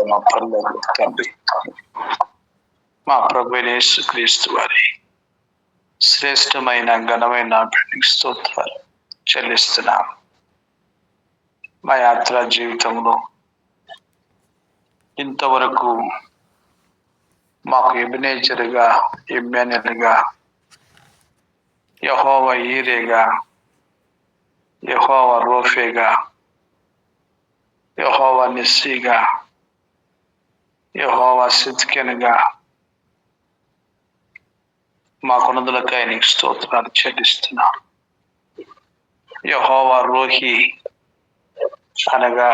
మా పరలోక తండ్రి, మా ప్రభు యేసు క్రీస్తు వారి శ్రేష్టమైన ఘనమైన స్తోత్రాలు చెల్లిస్తున్నాం. మా యాత్రా జీవితంలో ఇంతవరకు మాకు ఎబినేజరుగా, ఇమ్మానుయేలుగా, యెహోవా ఈరేగా, యెహోవా రోఫేగా, యెహోవా నిస్సీగా, యెహోవా సిద్కెనుగా మా కొనుదలకై నీకు స్తోత్రాలు చెల్లిస్తున్నాను. యెహోవా రోహి అనగా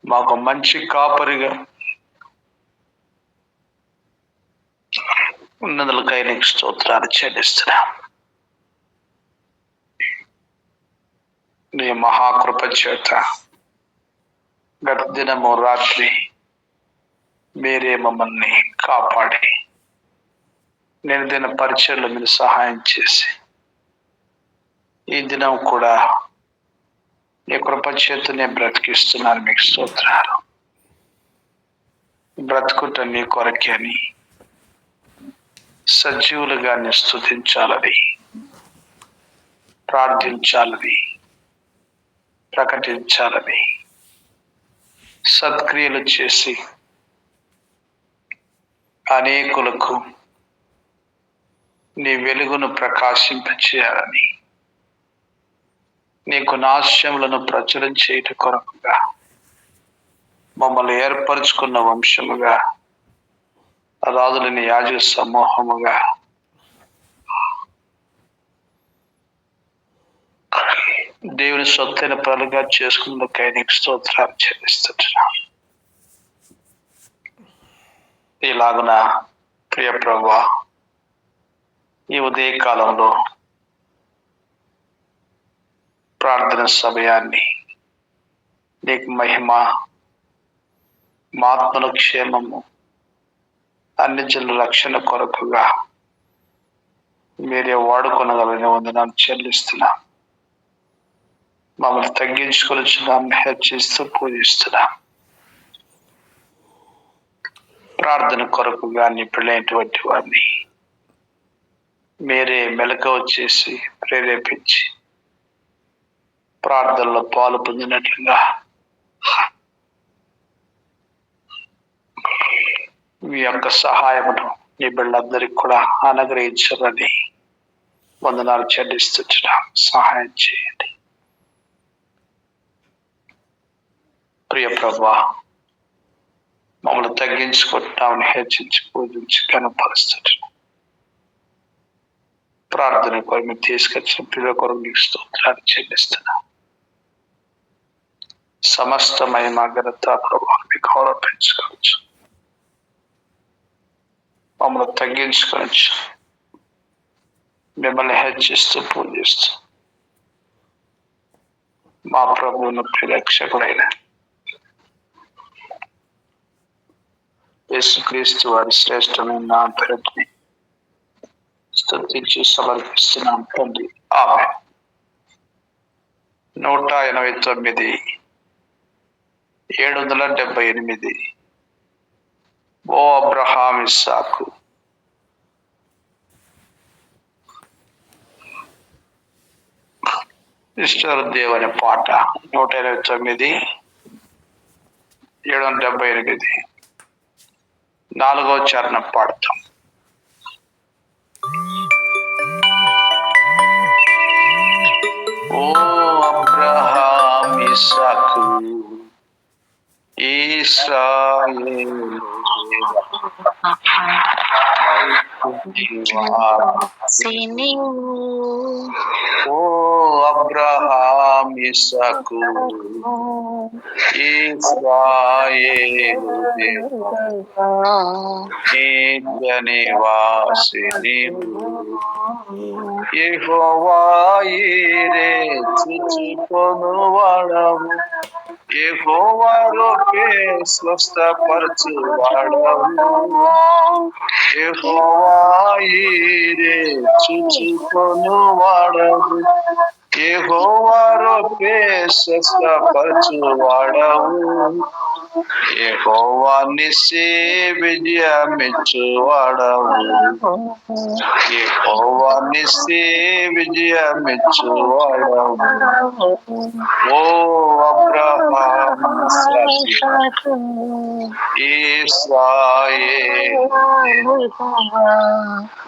మాకు మంచి కాపరిగా ఉన్నదులకై నీకు స్తోత్రాలు చెల్లిస్తున్నాం. నీ మహాకృప చేత గత దినము రాత్రి మీరే మమ్మల్ని కాపాడి నిర్దిన పరిచయలో మీరు సహాయం చేసి ఈ దినం కూడా నీ కృప చేతనే బ్రతికిస్తున్నారు. మీకు స్తోత్రాలు. బ్రతుకుట నీ కొరకే అని సజీవులుగా నీ స్తుతించాలని, ప్రార్థించాలని, ప్రకటించాలని, సత్క్రియలు చేసి అనేకులకు నీ వెలుగును ప్రకాశింపచేయాలని, నీకు నాశ్యములను ప్రచురం చేయట కొరకుగా మమ్మల్ని ఏర్పరచుకున్న వంశముగా, రాజులని యాజక సమూహముగా దేవుని సొత్తైన ప్రజలుగా చేసుకున్నకై నీకు స్తోత్రాలు చెల్లిస్తున్నాం. ఇలాగున ప్రియ ప్రభువా, ఈ ఉదయ కాలంలో ప్రార్థన సమయాన్ని నీకు మహిమ, మాత్మల క్షేమము, అన్ని జనుల రక్షణ కొరకుగా మీరే వాడుకొనగలని వందనాలు చెల్లిస్తున్నాం. మమ్మల్ని తగ్గించుకొనిచున్నాం, హెచ్చిస్తూ పూజిస్తున్నాం. ప్రార్థన కొరకుగా నీ పిల్లైనటువంటి వారిని మీరే మెలకువ చేసి ప్రేరేపించి ప్రార్థనలో పాలు పొందినట్లుగా మీ యొక్క సహాయమును నీ బిడ్డలందరికీ కూడా అనుగ్రహించాలని వందనాలు చెల్లిస్తున్నాం. సహాయం చేయండి ప్రియ ప్రభువా. మమ్మల్ని తగ్గించుకుంటున్నామని హెచ్చించి పూజించి కనపరుస్తున్నాం. ప్రార్థన కొరకు మీరు తీసుకొచ్చిన పిల్లల కొరకు నీకు స్తోత్రాలు చెల్లిస్తున్నాం. సమస్త మహిమ ఘనత ప్రభావం మీకు ఆరోపించుకోవచ్చు. మమ్మల్ని తగ్గించుకోవచ్చు, మిమ్మల్ని హెచ్చిస్తూ పూజిస్తూ మా ప్రభువును ప్రియరక్షకుడైన యేసుక్రీస్తు వారి శ్రేష్టమైన నామమున స్తుతించి సమర్పిస్తున్నాం తండ్రి. ఆమేన్. 189 778 ఓ అబ్రహాం ఇస్సాకు. ఈశ్వర దేవుని పాట 189 778 4వ చరణం పాడతాం. ఓ అబ్రహాం ఇస్సాకు ఇశ్రాయేలు ఓ అబ్రహాం ఇస్సాకు ఇశ్రాయేలు నివాసి యెహోవా ఈరే చూచుకొనువాడవు, యెహోవా రొకే స్వస్థపరచువాడవు, యెహోవా ఈరే చూచుకొనువాడవు, యెహోవా రొప్పే స్వస్థపరచువాడవు, యెహోవా నిస్సీ విజయమిచ్చువాడవు, యెహోవా నిస్సీ విజయమిచ్చువాడవు. ఓ అబ్రహాం ఇశ్రాయేలు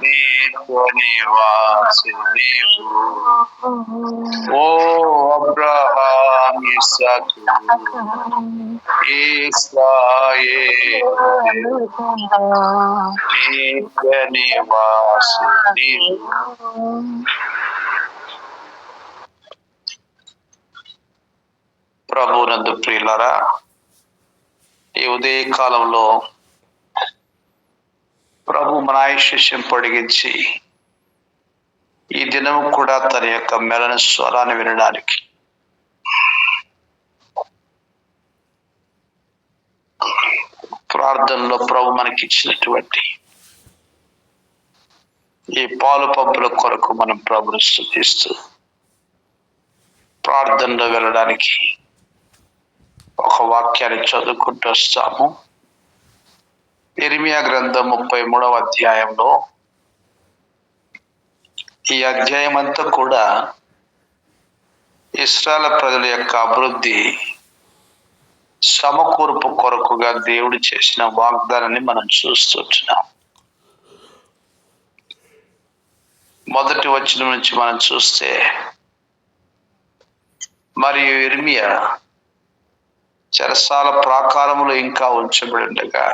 నీకు నివాసి నీవు. ఓ అబ్రహాం ఇస్సాకు ఇశ్రాయేలు నీకు నివాసి నీవు. ప్రభునందు ప్రియులారా, ఈ ఉదయ కాలంలో ప్రభు మన ఆయుష్యం పొడిగించి ఈ దినము కూడా తన యొక్క మెలన స్వరాన్ని వినడానికి ప్రార్థనలో ప్రభు మనకిచ్చినటువంటి ఈ పాలు పంపుల కొరకు మనం ప్రభును స్తుతిస్తూ ప్రార్థనలో వెళ్ళడానికి ఒక వాక్యాన్ని చదువుకుంటూ వస్తాము. ఇర్మియా గ్రంథం 33వ అధ్యాయంలో, ఈ అధ్యాయం అంతా కూడా ఇశ్రాయేలు ప్రజల యొక్క అభివృద్ధి సమకూర్పు కొరకుగా దేవుడు చేసిన వాగ్దానాన్ని మనం చూస్తున్నాం. మొదటి వచనం నుంచి మనం చూస్తే, మరియు ఇర్మియా చెరసాల ప్రాకారములో ఇంకా ఉంచబడి ఉండగా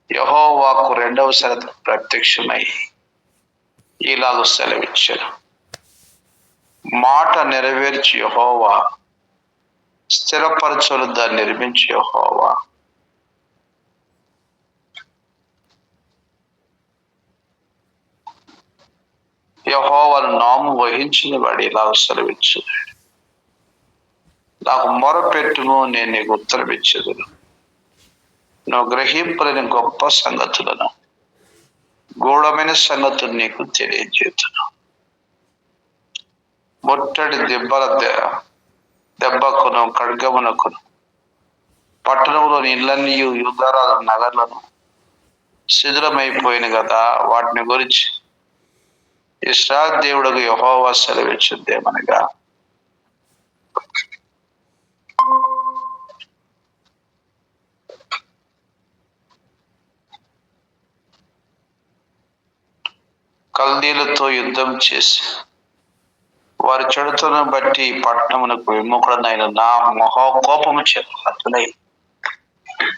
యెహోవాకు రెండవ సారి ప్రత్యక్షమై ఇలాగ సెలవిచ్చారు. మాట నెరవేర్చి యెహోవా, స్థిరపరచులు దాన్ని నిర్మించి యెహోవా, యెహోవాను నామం వహించిన వాడు ఇలాగ సెలవిచ్చు, నాకు మొరపెట్టును, నేను నీకు ఉత్తరం ఇచ్చేదును, నువ్వు గ్రహింపలేని గొప్ప సంగతులను, గూఢమైన సంగతులు నీకు తెలియజేతును. ముట్టడి దెబ్బకును ఖడ్గమునకును పట్టణంలోని ఇళ్ళన్నీ యూదారాజు నగర్లను శిథిలమైపోయిన కదా, వాటిని గురించి ఇశ్రాయేలు దేవుడకు యెహోవా సెలవిచ్చుదేమనగా, కల్దీలతో యుద్ధం చేసి వారి చెడుతను బట్టి పట్టణమునకు విముఖుడనైన నా మహాకోపము చేతులై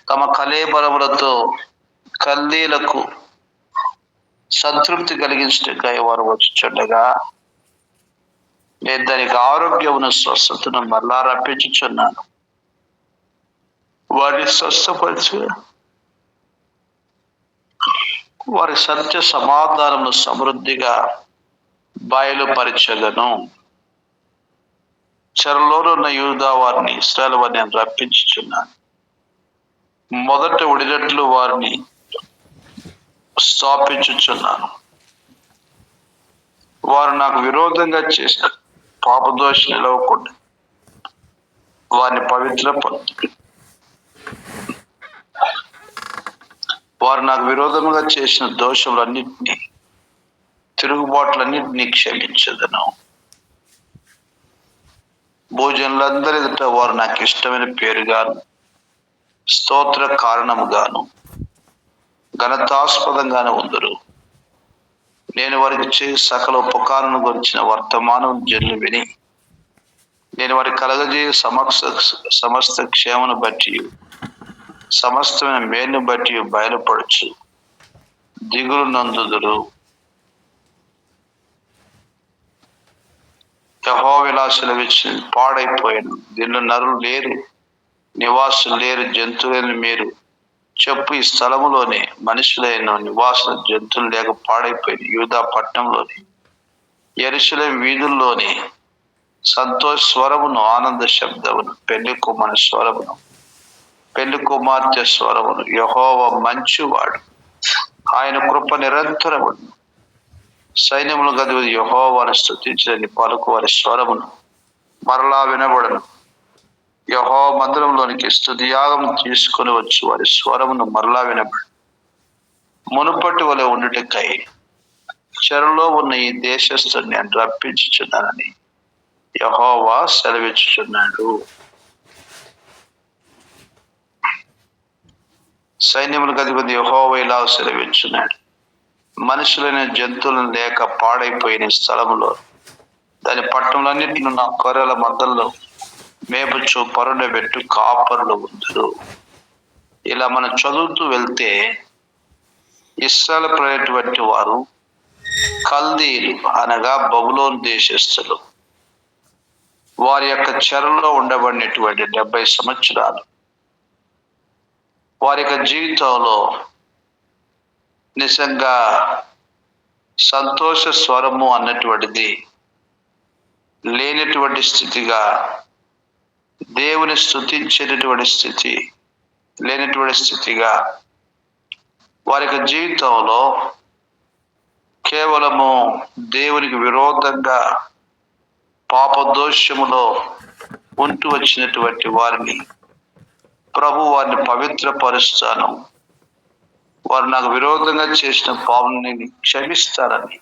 తమ కలేబరములతో కల్దీలకు సంతృప్తి కలిగించటకై వారు వచ్చుచుండగా, నేను దానికి ఆరోగ్యమును స్వస్థతను మరలా రప్పించుచున్నాను. వారిని స్వస్థపరిచి వారి సత్య సమాధానము సమృద్ధిగా బయలుపరచగను. చెరలోనున్న యూదా వారిని ఇశ్రాయేలు వారిని నేను రప్పించుచున్నాను. మొదట ఉడినట్లు వారిని స్థాపించుచున్నాను. వారు నాకు విరోధంగా చేసిన పాపదోషం నిలవకుండా వారిని పవిత్రపరచు. వారు నాకు విరోధముగా చేసిన దోషములన్నింటినీ, తిరుగుబాట్లన్నింటినీ క్షమించదను. భోజనులందరి ఎదుట వారు నాకు ఇష్టమైన పేరుగాను, స్తోత్ర కారణముగాను, ఘనతాస్పదంగాను ఉందరు. నేను వారికి చేసి సకల ఉపకారణ గురించిన వర్తమానం జనులు విని, నేను వారికి కలగజేయ సమస్త క్షేమను బట్టి, సమస్తమైన మేలును బట్టి బయలుపరచు దిగులు నందుదురు. యెహోవా ఇలా సెలవిచ్చింది, పాడైపోయాను, దీనిలో నరులు లేరు, నివాసులు లేరు, జంతువులను మీరు చెప్పు. ఈ స్థలములోనే మనుషులైన నివాసుల జంతువులు లేక పాడైపోయిన యూదా పట్టణంలోని యెరూషలేము వీధుల్లోని సంతోష స్వరమును, ఆనంద శబ్దమును, పెళ్లి కుమారుని స్వరమును, పెళ్లి కుమార్తె స్వరమును. యెహోవా మంచివాడు, ఆయన కృప నిరంతరమును, సైన్యములకు అధిపతి యెహోవాను స్తుతించని పలుకు వారి స్వరమును మరలా వినబడను. యెహోవా మందిరంలోనికి స్తుతియాగం తీసుకొని వచ్చి వారి స్వరమును మరలా వినబడను. మునుపటి వలె ఉండుటకై చెరలో ఉన్న ఈ దేశస్థుని నేను రప్పించుచున్నానని యెహోవా సెలవిచ్చుచున్నాడు. సైన్యములకు అధిపతి యెహోవా ఇలా సెలవిచ్చున్నాడు. మనుషులైన జంతువులను లేక పాడైపోయిన స్థలములో దాని పట్టణములన్నిటిని నా గొర్రెల మందల్లో మేపుచు పరుండబెట్టు కాపరులు ఉందరు. ఇలా మనం చదువుతూ వెళ్తే ఇశ్రాయేలు ప్రజలైనటువంటి వారు కల్దీయులు అనగా బబులోను దేశస్థులు వారి యొక్క చెరలో ఉండబడినటువంటి 70 సంవత్సరాలు వారి యొక్క జీవితంలో నిజంగా సంతోష స్వరము అన్నటువంటిది లేనటువంటి స్థితిగా, దేవుని స్తుతించేటటువంటి స్థితి లేనటువంటి స్థితిగా వారి యొక్క జీవితంలో కేవలము దేవునికి విరోధంగా పాపదోషములో ఉంటూ వచ్చినటువంటి వారిని ప్రభు వారిని పవిత్రపరుస్తాను, వారు నాకు విరోధంగా చేసిన పాపని క్షమిస్తారని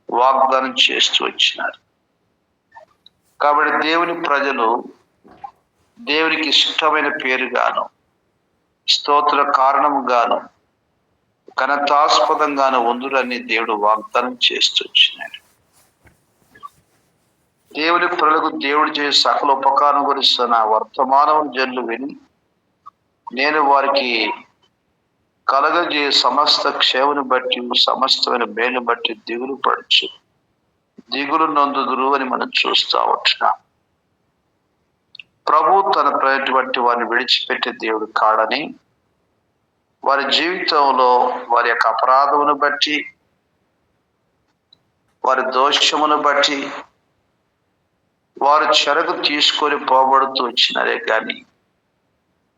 వాగ్దానం చేస్తూ వచ్చినారు. కాబట్టి దేవుని ప్రజలు దేవునికి ఇష్టమైన పేరుగాను, స్తోత్ర కారణముగాను, ఘనతాస్పదంగాను ఉందురని దేవుడు వాగ్దానం చేస్తూ వచ్చినాడు. దేవుని ప్రజలకు దేవుడు చేసే సకల ఉపకారం గురించి నా వర్తమానం జనులు విని నేను వారికి కలగజే సమస్త క్షేమను బట్టి సమస్తమైన మేలు బట్టి దిగులు పడుచు దిగులు నొందుదురు అని మనం చూస్తూ ఉంటున్నాం. ప్రభు తన ప్రయత్నటువంటి వారిని విడిచిపెట్టే దేవుడు కాడని, వారి జీవితంలో వారి యొక్క అపరాధమును బట్టి వారి దోషమును బట్టి వారు చెరకు తీసుకొని పోబడుతూ వచ్చినారే కానీ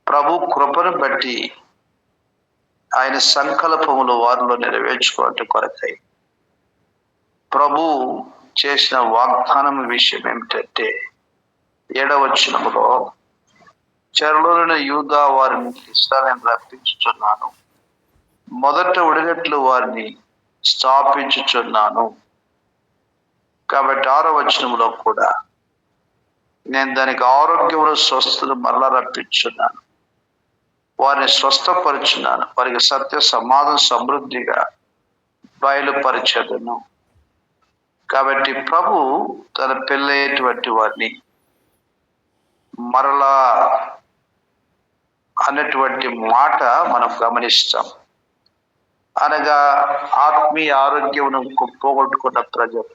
ప్రభు కృపను బట్టి ఆయన సంకల్పములు వారిలో నెరవేర్చుకోవటం కొరకై ప్రభు చేసిన వాగ్దానం విషయం ఏమిటంటే 7వ వచనములో చెరలోని యూదా వారిని ఇశ్రాయేలును రప్పించుచున్నాను, మొదట ఉడినట్లు వారిని స్థాపించుచున్నాను. కాబట్టి 6వ వచనములో కూడా నేను దానికి ఆరోగ్యమును స్వస్థతను మరలా రప్పించున్నాను, వారిని స్వస్థపరుచున్నాను, వారికి సత్య సమాధానం సమృద్ధిగా బయలుపరచదును. కాబట్టి ప్రభు తన పెళ్ళయ్యేటువంటి వారిని మరలా అన్నటువంటి మాట మనం గమనిస్తాం. అనగా ఆత్మీయ ఆరోగ్యమును పోగొట్టుకున్న ప్రజలు,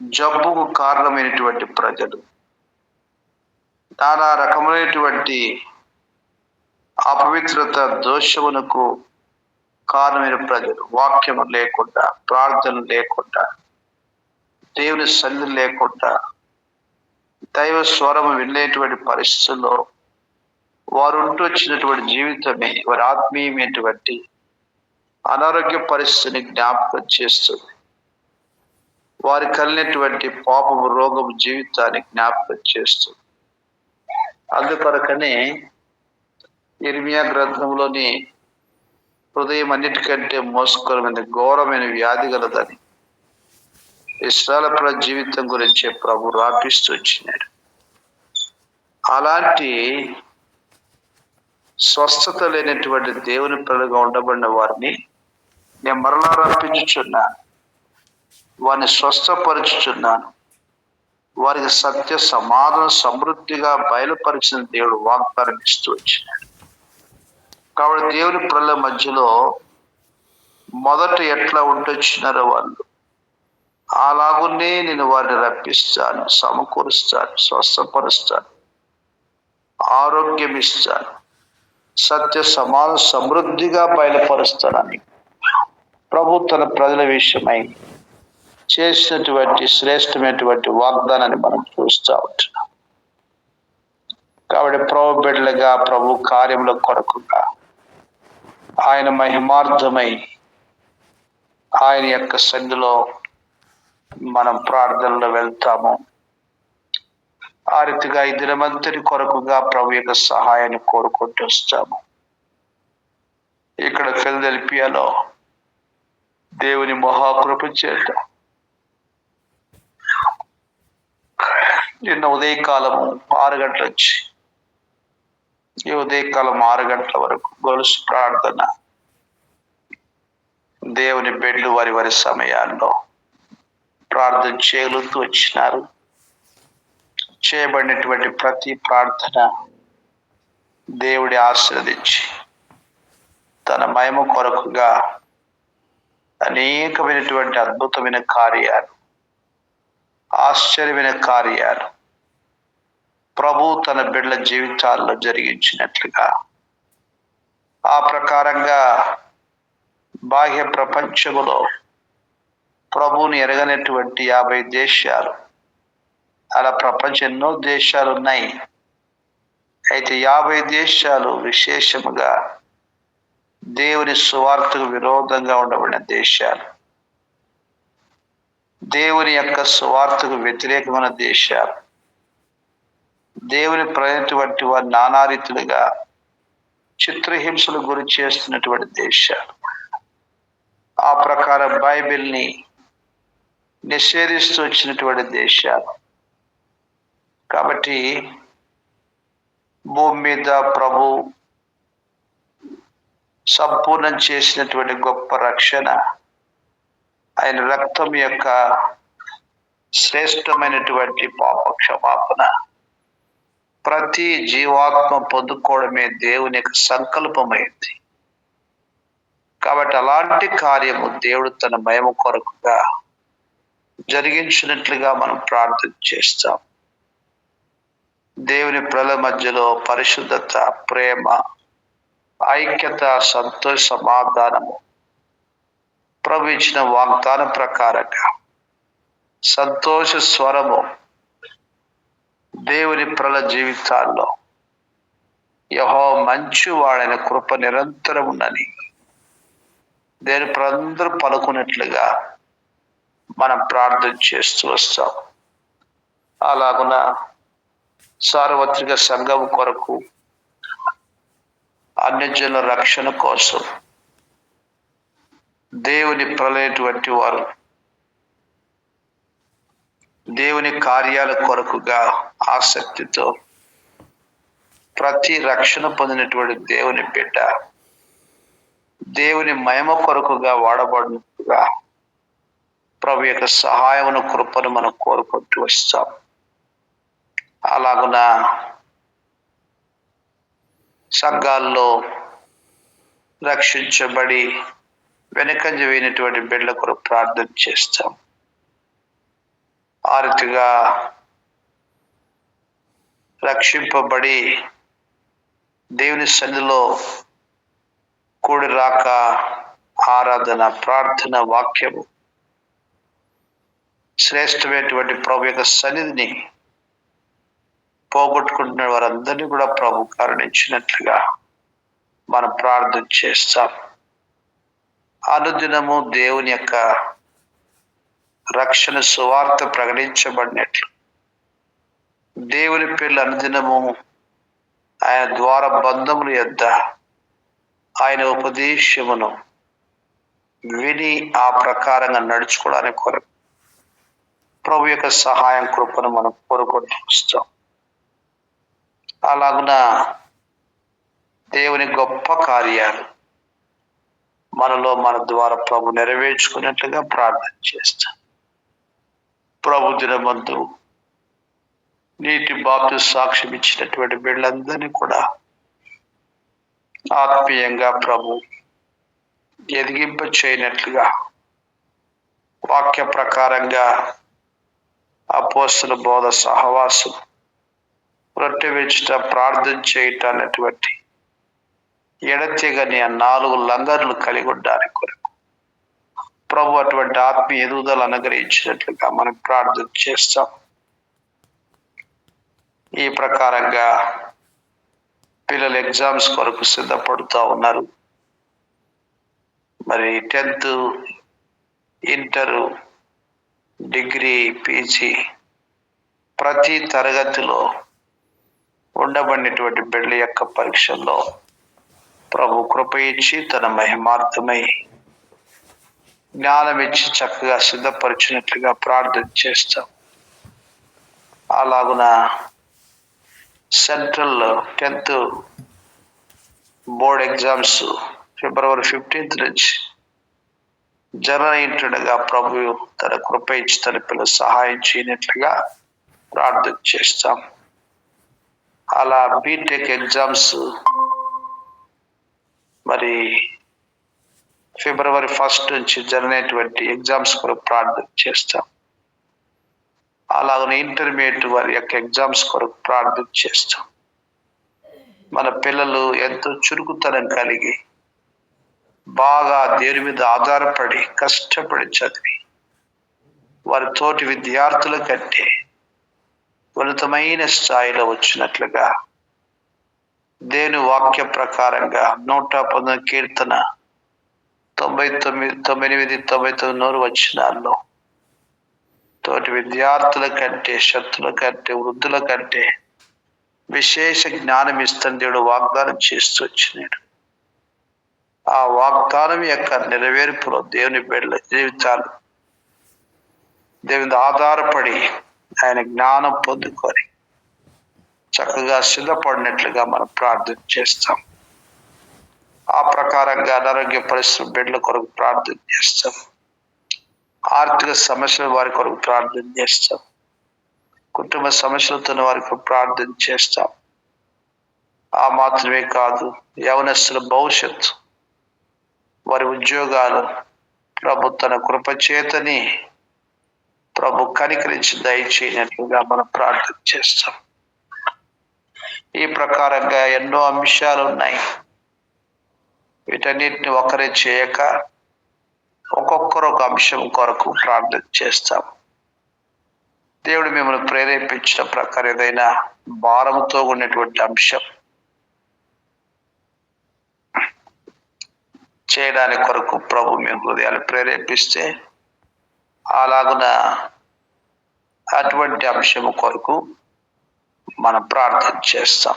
జబ్బుకు కారణమైనటువంటి ప్రజలు, నానా రకమైనటువంటి అపవిత్రత దోషమునకు కారణమైన ప్రజలు, వాక్యము లేకుండా, ప్రార్థన లేకుండా, దేవుని సన్నిధి లేకుండా, దైవ స్వరము వినేటువంటి పరిస్థితుల్లో వారు ఉంటూ వచ్చినటువంటి జీవితమే వారి ఆత్మీయమైనటువంటి అనారోగ్య పరిస్థితిని జ్ఞాపకం చేస్తుంది. వారి కలిగినటువంటి పాపము రోగము జీవితాన్ని జ్ఞాపకం చేస్తుంది. అందుకొరకనే ఇర్మియా గ్రంథంలోని హృదయం అన్నిటికంటే మోసకరమైన ఘోరమైన వ్యాధి గలదని ఇశ్రాయేలు ప్రజల జీవితం గురించి ప్రభు రాపిస్తూ వచ్చినాడు. అలాంటి స్వస్థత లేనటువంటి దేవుని ప్రజలుగా ఉండబడిన వారిని నేను మరలా రప్పించుచున్నాను, వారిని స్వస్థపరుచుచున్నాను, వారికి సత్య సమాధానం సమృద్ధిగా బయలుపరిచిన దేవుడు వాగ్దానం ఇస్తూ వచ్చినాడు. కాబట్టి దేవుని ప్రజల మధ్యలో మొదట ఎట్లా ఉంటొచ్చినారో వాళ్ళు అలాగునే నేను వారిని రప్పిస్తాను, సమకూరుస్తాను, స్వస్థపరుస్తాను, ఆరోగ్యం ఇస్తాను, సత్య సమాధానం సమృద్ధిగా బయలుపరుస్తానని ప్రభు తన ప్రజల విషయమై చేసినటువంటి శ్రేష్టమైనటువంటి వాగ్దానాన్ని మనం చూస్తూ ఉంటున్నాం. కాబట్టి ప్రభు బిడ్డలుగా ప్రభు కార్యముల కొరకుగా ఆయన మహిమార్థమై ఆయన యొక్క సన్నిధిలో మనం ప్రార్థనలో వెళ్తాము. ఆ రీతిగా ఈ దినమంతటి కొరకుగా ప్రభు యొక్క సహాయాన్ని కోరుకుంటూ వస్తాము. ఇక్కడ ఫిలదెల్ఫియాలో దేవుని మహాకృప చేత నిన్న ఉదయకాలము 6 గంటల నుంచి ఈ ఉదయకాలం 6 గంటల వరకు గొలుసు ప్రార్థన దేవుని బిడ్డలు వారి సమయాల్లో ప్రార్థన చేయలుతూ వచ్చినారు. చేయబడినటువంటి ప్రతి ప్రార్థన దేవుడి ఆశీర్వదించి తన మహిమ కొరకుగా అనేకమైనటువంటి అద్భుతమైన కార్యాలు, ఆశ్చర్యమైన కార్యాలు ప్రభు తన బిడ్డల జీవితాల్లో జరిగించినట్లుగా, ఆ ప్రకారంగా బాహ్య ప్రపంచములో ప్రభువుని ఎరగనటువంటి 50 దేశాలు, అలా ప్రపంచం ఎన్నో దేశాలు ఉన్నాయి. అయితే 50 దేశాలు విశేషముగా దేవుని సువార్తకు విరోధంగా ఉండబడిన దేశాలు, దేవుని యొక్క సువార్తకు వ్యతిరేకమైన దేశాలు, దేవుని ప్రజటువంటి వారు నానా రీతులుగా చిత్రహింసలు గురి చేస్తున్నటువంటి దేశాలు, ఆ ప్రకారం బైబిల్ని నిషేధిస్తూ వచ్చినటువంటి దేశాలు. కాబట్టి భూమి మీద ప్రభు సంపూర్ణం చేసినటువంటి గొప్ప రక్షణ, ఆయన రక్తం యొక్క శ్రేష్టమైనటువంటి పాప క్షమాపణ ప్రతి జీవాత్మ పొందుకోవడమే దేవుని యొక్క సంకల్పమైంది. కాబట్టి అలాంటి కార్యము దేవుడు తన మహిమ కొరకుగా జరిగించినట్లుగా మనం ప్రార్థన చేస్తాం. దేవుని ప్రజల మధ్యలో పరిశుద్ధత, ప్రేమ, ఐక్యత, సంతోష, సమాధానము ప్రభు ఇచ్చిన వాగ్దానం ప్రకారంగా సంతోష స్వరము దేవుని ప్రజల జీవితాల్లో యెహోవా మంచివాడైన కృప నిరంతరం ఉన్నని దేని ప్రజలందరూ పలుకున్నట్లుగా మనం ప్రార్థన చేస్తూ వస్తాం. అలాగున సార్వత్రిక సంఘం కొరకు, అన్యజనుల రక్షణ కోసం దేవుని ప్రళయటువంటి వారు దేవుని కార్యాల కొరకుగా ఆసక్తితో ప్రతి రక్షణ పొందినటువంటి దేవుని బిడ్డ దేవుని మహిమ కొరకుగా వాడబడినట్టుగా ప్రభు యొక్క సహాయమును, కృపను మనం కోరుకుంటూ వస్తాం. అలాగున సంఘాల్లో రక్షించబడి వెనుకంజ వేయినటువంటి బిడ్డల కొరకు ప్రార్థన చేస్తాం. ఆ రీతిగా రక్షింపబడి దేవుని సన్నిధిలో కూడి రాక, ఆరాధన, ప్రార్థన, వాక్యము శ్రేష్టమైనటువంటి ప్రభు యొక్క సన్నిధిని పోగొట్టుకుంటున్న వారందరినీ కూడా ప్రభు కరుణించినట్లుగా మనం ప్రార్థన చేస్తాం. అనుదినము దేవుని యొక్క రక్షణ సువార్త ప్రకటించబడినట్లు దేవుని పిల్లలు అనుదినము ఆయన ద్వార బంధముల యొద్ద ఆయన ఉపదేశమును విని ఆ ప్రకారంగా నడుచుకోవడానికి కొరకు ప్రభు యొక్క సహాయం, కృపను మనం కోరుకుంటూ వస్తాం. అలాగున దేవుని గొప్ప కార్యాలు మనలో మన ద్వారా ప్రభు నెరవేర్చుకున్నట్లుగా ప్రార్థన చేస్తాం. ప్రభు దినమందు నీటి బాప్తిస్మ సాక్ష్యం ఇచ్చినటువంటి బిడ్డలందరినీ కూడా ఆత్మీయంగా ప్రభు ఎదిగింప చేయనట్లుగా వాక్య ప్రకారంగా అపోస్తల బోధ, సహవాసం, రొట్టె విరుచుట, ప్రార్థన చేయట అన్నటువంటి ఎడతెగని 4 లంగర్లు కలిగి ఉండడానికి కొరకు ప్రభు అటువంటి ఆత్మీయ ఎదుగుదల అనుగ్రహించినట్లుగా మనం ప్రార్థన చేస్తాం. ఈ ప్రకారంగా పిల్లలు ఎగ్జామ్స్ కొరకు సిద్ధపడుతూ ఉన్నారు. మరి 10th ఇంటరు, డిగ్రీ, పీజీ ప్రతి తరగతిలో ఉండబడినటువంటి బిడ్డల యొక్క పరీక్షల్లో ప్రభు కృప ఇచ్చి తన మహిమార్థమై జ్ఞానం ఇచ్చి చక్కగా సిద్ధపరిచినట్లుగా ప్రార్థన చేస్తాం. అలాగున central 10th board exams February 15th నుంచి జరగనుండగా ప్రభు తన కృప ఇచ్చి తన పిల్లలు సహాయం చేయనట్లుగా ప్రార్థన చేస్తాం. అలా బీటెక్ ఎగ్జామ్స్ మరి February 1st నుంచి జరిగినటువంటి ఎగ్జామ్స్ కొరకు ప్రార్థన చేస్తాం. అలాగనే ఇంటర్మీడియట్ వారి యొక్క ఎగ్జామ్స్ కొరకు ప్రార్థన చేస్తాం. మన పిల్లలు ఎంతో చురుకుతనం కలిగి బాగా దేవుని మీద ఆధారపడి కష్టపడి చదివి వారి తోటి విద్యార్థుల కంటే ఉన్నతమైన స్థాయిలో వచ్చినట్లుగా దేవుని వాక్య ప్రకారంగా 119 కీర్తన 99 వచనాల్లో తోటి విద్యార్థుల కంటే, శక్తుల కంటే, వృద్ధుల కంటే విశేష జ్ఞానం ఇస్తున్న దేవుడు వాగ్దానం చేస్తూ వచ్చినాడు. ఆ వాగ్దానం యొక్క నెరవేర్పులో దేవుని బిడ్డల జీవితాలు దేవుని ఆధారపడి ఆయన జ్ఞానం పొందుకొని చక్కగా సిద్ధపడినట్లుగా మనం ప్రార్థన చేస్తాం. ఆ ప్రకారంగా అనారోగ్య పరిస్థితుల బిడ్డల కొరకు ప్రార్థన చేస్తాం. ఆర్థిక సమస్యల వారి కొరకు ప్రార్థన చేస్తాం. కుటుంబ సమస్యలతో వారికి ప్రార్థన చేస్తాం. ఆ మాత్రమే కాదు, యవనస్తుల భవిష్యత్తు, వారి ఉద్యోగాలు ప్రభు తన కృపచేతని ప్రభు కనికరించి దయచేయనట్లుగా మనం ప్రార్థన చేస్తాం. ఈ ప్రకారంగా ఎన్నో అంశాలు ఉన్నాయి. వీటన్నిటిని ఒకరే చేయక ఒక్కొక్కరు ఒక అంశం కొరకు ప్రార్థన చేస్తాం. దేవుడు మిమ్మల్ని ప్రేరేపించిన ప్రకారం ఏదైనా భారంతో ఉన్నటువంటి అంశం చేయడానికి కొరకు ప్రభు మీ హృదయాలు ప్రేరేపిస్తే అలాగున అటువంటి అంశము కొరకు మనం ప్రార్థన చేస్తాం.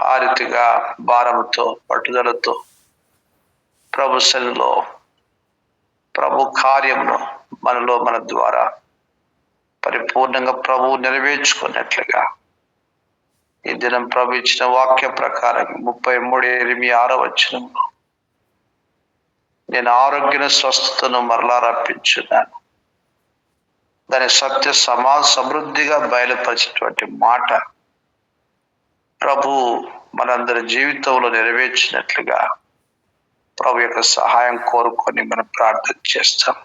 ఆ రీతిగా భారముతో పట్టుదలతో ప్రభు సన్నిధిలో ప్రభు కార్యమును మనలో మన ద్వారా పరిపూర్ణంగా ప్రభువు నెరవేర్చుకున్నట్లుగా ఈ దినం ప్రభు ఇచ్చిన వాక్య ప్రకారం 33:6 వచనంలో నేను ఆరోగ్య స్వస్థతను మరలా రప్పించున్నాను. దాని సత్య సమృద్ధిగా బయలుపరిచినటువంటి మాట ప్రభు మనందరి జీవితంలో నెరవేర్చినట్లుగా ప్రభు యొక్క సహాయం కోరుకొని మనం ప్రార్థన చేస్తాం.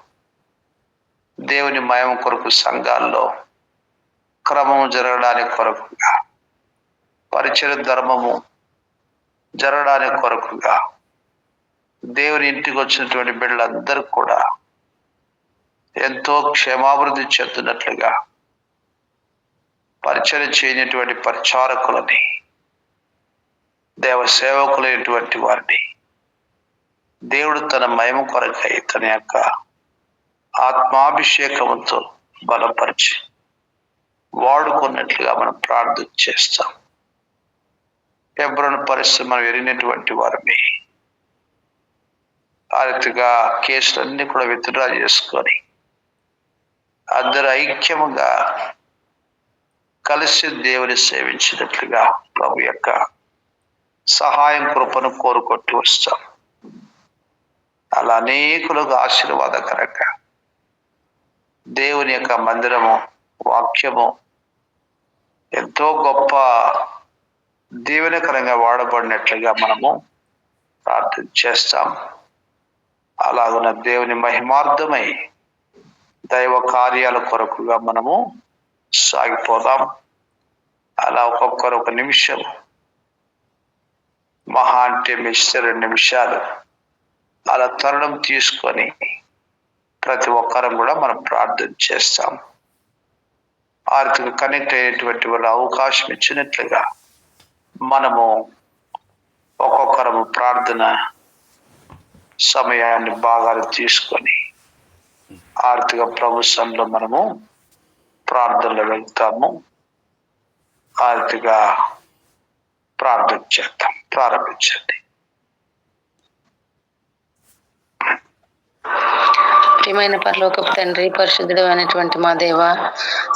దేవుని మహిమ కొరకు సంఘాల్లో క్రమము జరగడానికి కొరకుగా, పరిచయ ధర్మము జరగడానికి కొరకుగా దేవుని ఇంటికి వచ్చినటువంటి బిడ్డలందరూ కూడా ఎంతో క్షేమాభివృద్ధి చెందుతున్నట్లుగా పరిచయం చేయనటువంటి పరిచారకులని, దేవ సేవకులైనటువంటి వారిని దేవుడు తన మహిమ కొరకై తన యొక్క ఆత్మాభిషేకంతో బలపరిచి వాడుకున్నట్లుగా మనం ప్రార్థన చేస్తాం. హెబ్రోను పరిస్థితి మనం ఎరిగినటువంటి వారిని ఆ రీతిగా కేసులన్నీ కూడా విత్డ్రా చేసుకొని అందరూ ఐక్యముగా కలిసి దేవుని సేవించినట్లుగా ప్రభు యొక్క సహాయం కృపను కోరుకొట్టి వస్తాం. అలా అనేకులకు ఆశీర్వాదకరంగా దేవుని యొక్క మందిరము, వాక్యము ఎంతో గొప్ప దీవెనకరంగా వాడబడినట్లుగా మనము ప్రార్థన చేస్తాం. అలాగున్న దేవుని మహిమార్థమై దైవ కార్యాల కొరకుగా మనము సాగిపోదాం. అలా ఒక్కొక్కరు ఒక నిమిషం, మహా అంటే 2 నిమిషాలు అలా తరుణం తీసుకొని ప్రతి ఒక్కరం కూడా మనం ప్రార్థన చేస్తాం. ఆర్థిక కనెక్ట్ అయ్యేటువంటి వాళ్ళ అవకాశం ఇచ్చినట్లుగా మనము ఒక్కొక్కరము ప్రార్థన సమయాన్ని బాగా తీసుకొని ఆర్థిక ప్రభుత్వంలో మనము ప్రార్థనలో వెళ్తాము. ఆర్థిక ప్రార్థన చేద్దాం. ప్రారంభించండి. ప్రియమైన పరలోకపు తండ్రి, పరిశుద్ధుడు అయినటువంటి మా దేవ,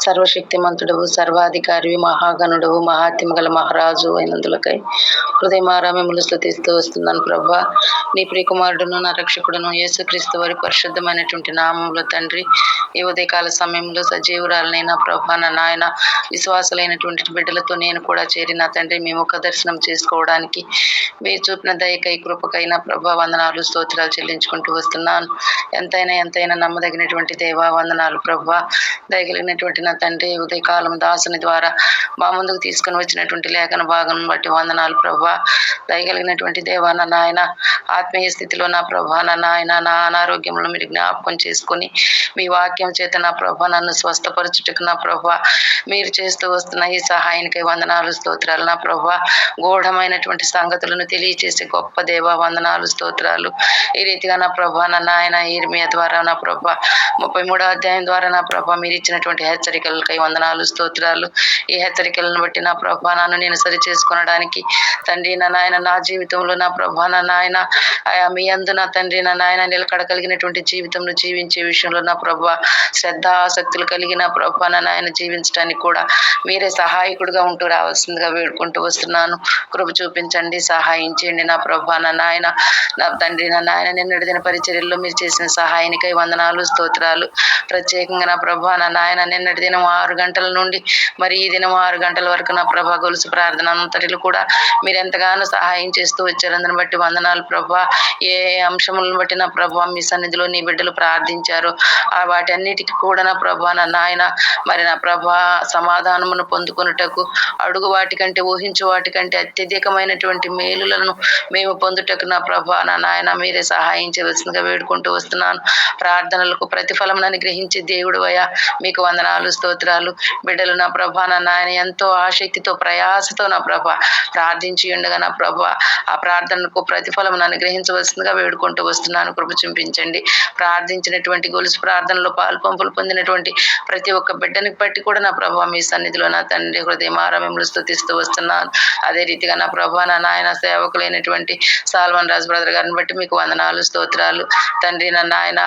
సర్వశక్తిమంతుడవు, సర్వాధికారి, మహాగణుడవు, మహాత్మ గల మహారాజు అయినందులకై హృదయమారామ్యములు స్తుతిస్తూ వస్తున్నాను ప్రభా. నీ ప్రియకుమారుడును నా రక్షకుడును యేసుక్రీస్తు వారి పరిశుద్ధమైనటువంటి నామంలో తండ్రి, ఈ ఉదయకాల సమయంలో సజీవురాలనైనా ప్రభా, నా నాయన విశ్వాసులైనటువంటి బిడ్డలతో నేను కూడా చేరిన తండ్రి, మీ ముఖ దర్శనం చేసుకోవడానికి మీరు చూపిన దయకై కృపకైనా ప్రభా వందనాలు స్తోత్రాలు చెల్లించుకుంటూ వస్తున్నాను. ఎంతైనా నమ్మదగినటువంటి దేవా వందనాలు ప్రభా. దయగలిగినటువంటి నా తండ్రి, ఉదయకాలం దాసుని ద్వారా మా ముందుకు తీసుకుని వచ్చినటువంటి లేఖన భాగం బట్టి వందనాలు ప్రభా. దయగలిగినటువంటి దేవా నా నాయన, ఆత్మీయ స్థితిలో నా ప్రభా, నా నాయన, నా అనారోగ్యంలో మీరు జ్ఞాపకం చేసుకుని మీ వాక్యం చేత నా ప్రభా నన్ను స్వస్థపరచుటకు నా ప్రభా మీరు చేస్తూ వస్తున్న ఈ సహాయానికై వందనాలు స్తోత్రాలు నా ప్రభా. గూఢమైనటువంటి సంగతులను తెలియచేసే గొప్ప దేవా వందనాలు స్తోత్రాలు. ఈ రీతిగా నా ప్రభా నా నాయన ఇర్మియా ద్వారా నా ప్రభా 33వ అధ్యాయం ద్వారా నా ప్రభా మీరు ఇచ్చినటువంటి హెచ్చరికలకై వందనాలు స్తోత్రాలు. ఈ హెచ్చరికలను బట్టి నా ప్రభా నన్ను నేను సరి చేసుకొనడానికి తండ్రి నా నాయన, నా జీవితంలో నా ప్రభా నా నాయన మీ అందు నా తండ్రి నా నాయన నిలకడ కలిగినటువంటి జీవితంలో జీవించే విషయంలో నా ప్రభా శ్రద్ధ ఆసక్తులు కలిగిన ప్రభా నా నాయన జీవించడానికి కూడా మీరే సహాయకుడిగా ఉంటూ రావాల్సిందిగా వేడుకుంటూ వస్తున్నాను. కృప చూపించండి, సహాయం చేయండి నా ప్రభా నా నాయన, నా తండ్రి నా నాయన. నిన్నటి దిన పరిచర్యల్లో మీరు చేసిన సహాయానికై వందనాలు స్తోత్రాలు. ప్రత్యేకంగా నా ప్రభా నా నాయన నిన్నటి దినం 6 గంటల నుండి మరి ఈ దినం 6 గంటల వరకు నా ప్రభా గొలుసు ప్రార్థన అంతటిలో కూడా మీరు ఎంతగానో సహాయం చేస్తూ వచ్చారు. అందుని బట్టి వందనాలు ప్రభా. ఏ అంశములను బట్టి నా ప్రభా మీ సన్నిధిలో నీ బిడ్డలు ప్రార్థించారు ఆ వాటన్నిటికీ కూడా నా ప్రభా నా నాయన మరి నా ప్రభా సమాధానమును పొందుకొనుటకు అడుగు వాటికంటే ఊహించు వాటికంటే అత్యధికమైనటువంటి మేలులను మేము పొందుటకు నా ప్రభా నా నాయన మీరే సహాయం చేయవలసిందిగా వేడుకుంటూ వస్తున్నాను. ప్రార్థనలకు ప్రతిఫలం గ్రహించే దేవుడు అయ్యా మీకు వందనాలు స్తోత్రాలు. బిడ్డలు నా ప్రభా నా నాయన ఎంతో ఆసక్తితో ప్రయాసతో నా ప్రభా ప్రార్థించి ఉండగా నా ప్రభా ఆ ప్రార్థనకు ప్రతిఫలం గ్రహించవలసిందిగా వేడుకుంటూ వస్తున్నాను. కృప చూపించండి. ప్రార్థించినటువంటి గొలుసు ప్రార్థనలో పాల్పంపులు పొందినటువంటి ప్రతి ఒక్క బిడ్డని బట్టి కూడా నా ప్రభా మీ సన్నిధిలో నా తండ్రి హృదయమారామ్యములు స్తుతిస్తూ వస్తున్నాను. అదే రీతిగా నా ప్రభా నా నాయన సేవకులైనటువంటి సాల్మన్ రాజు బ్రదర్ గారిని బట్టి మీకు వందనాలు స్తోత్రాలు. తండ్రి నా నాయన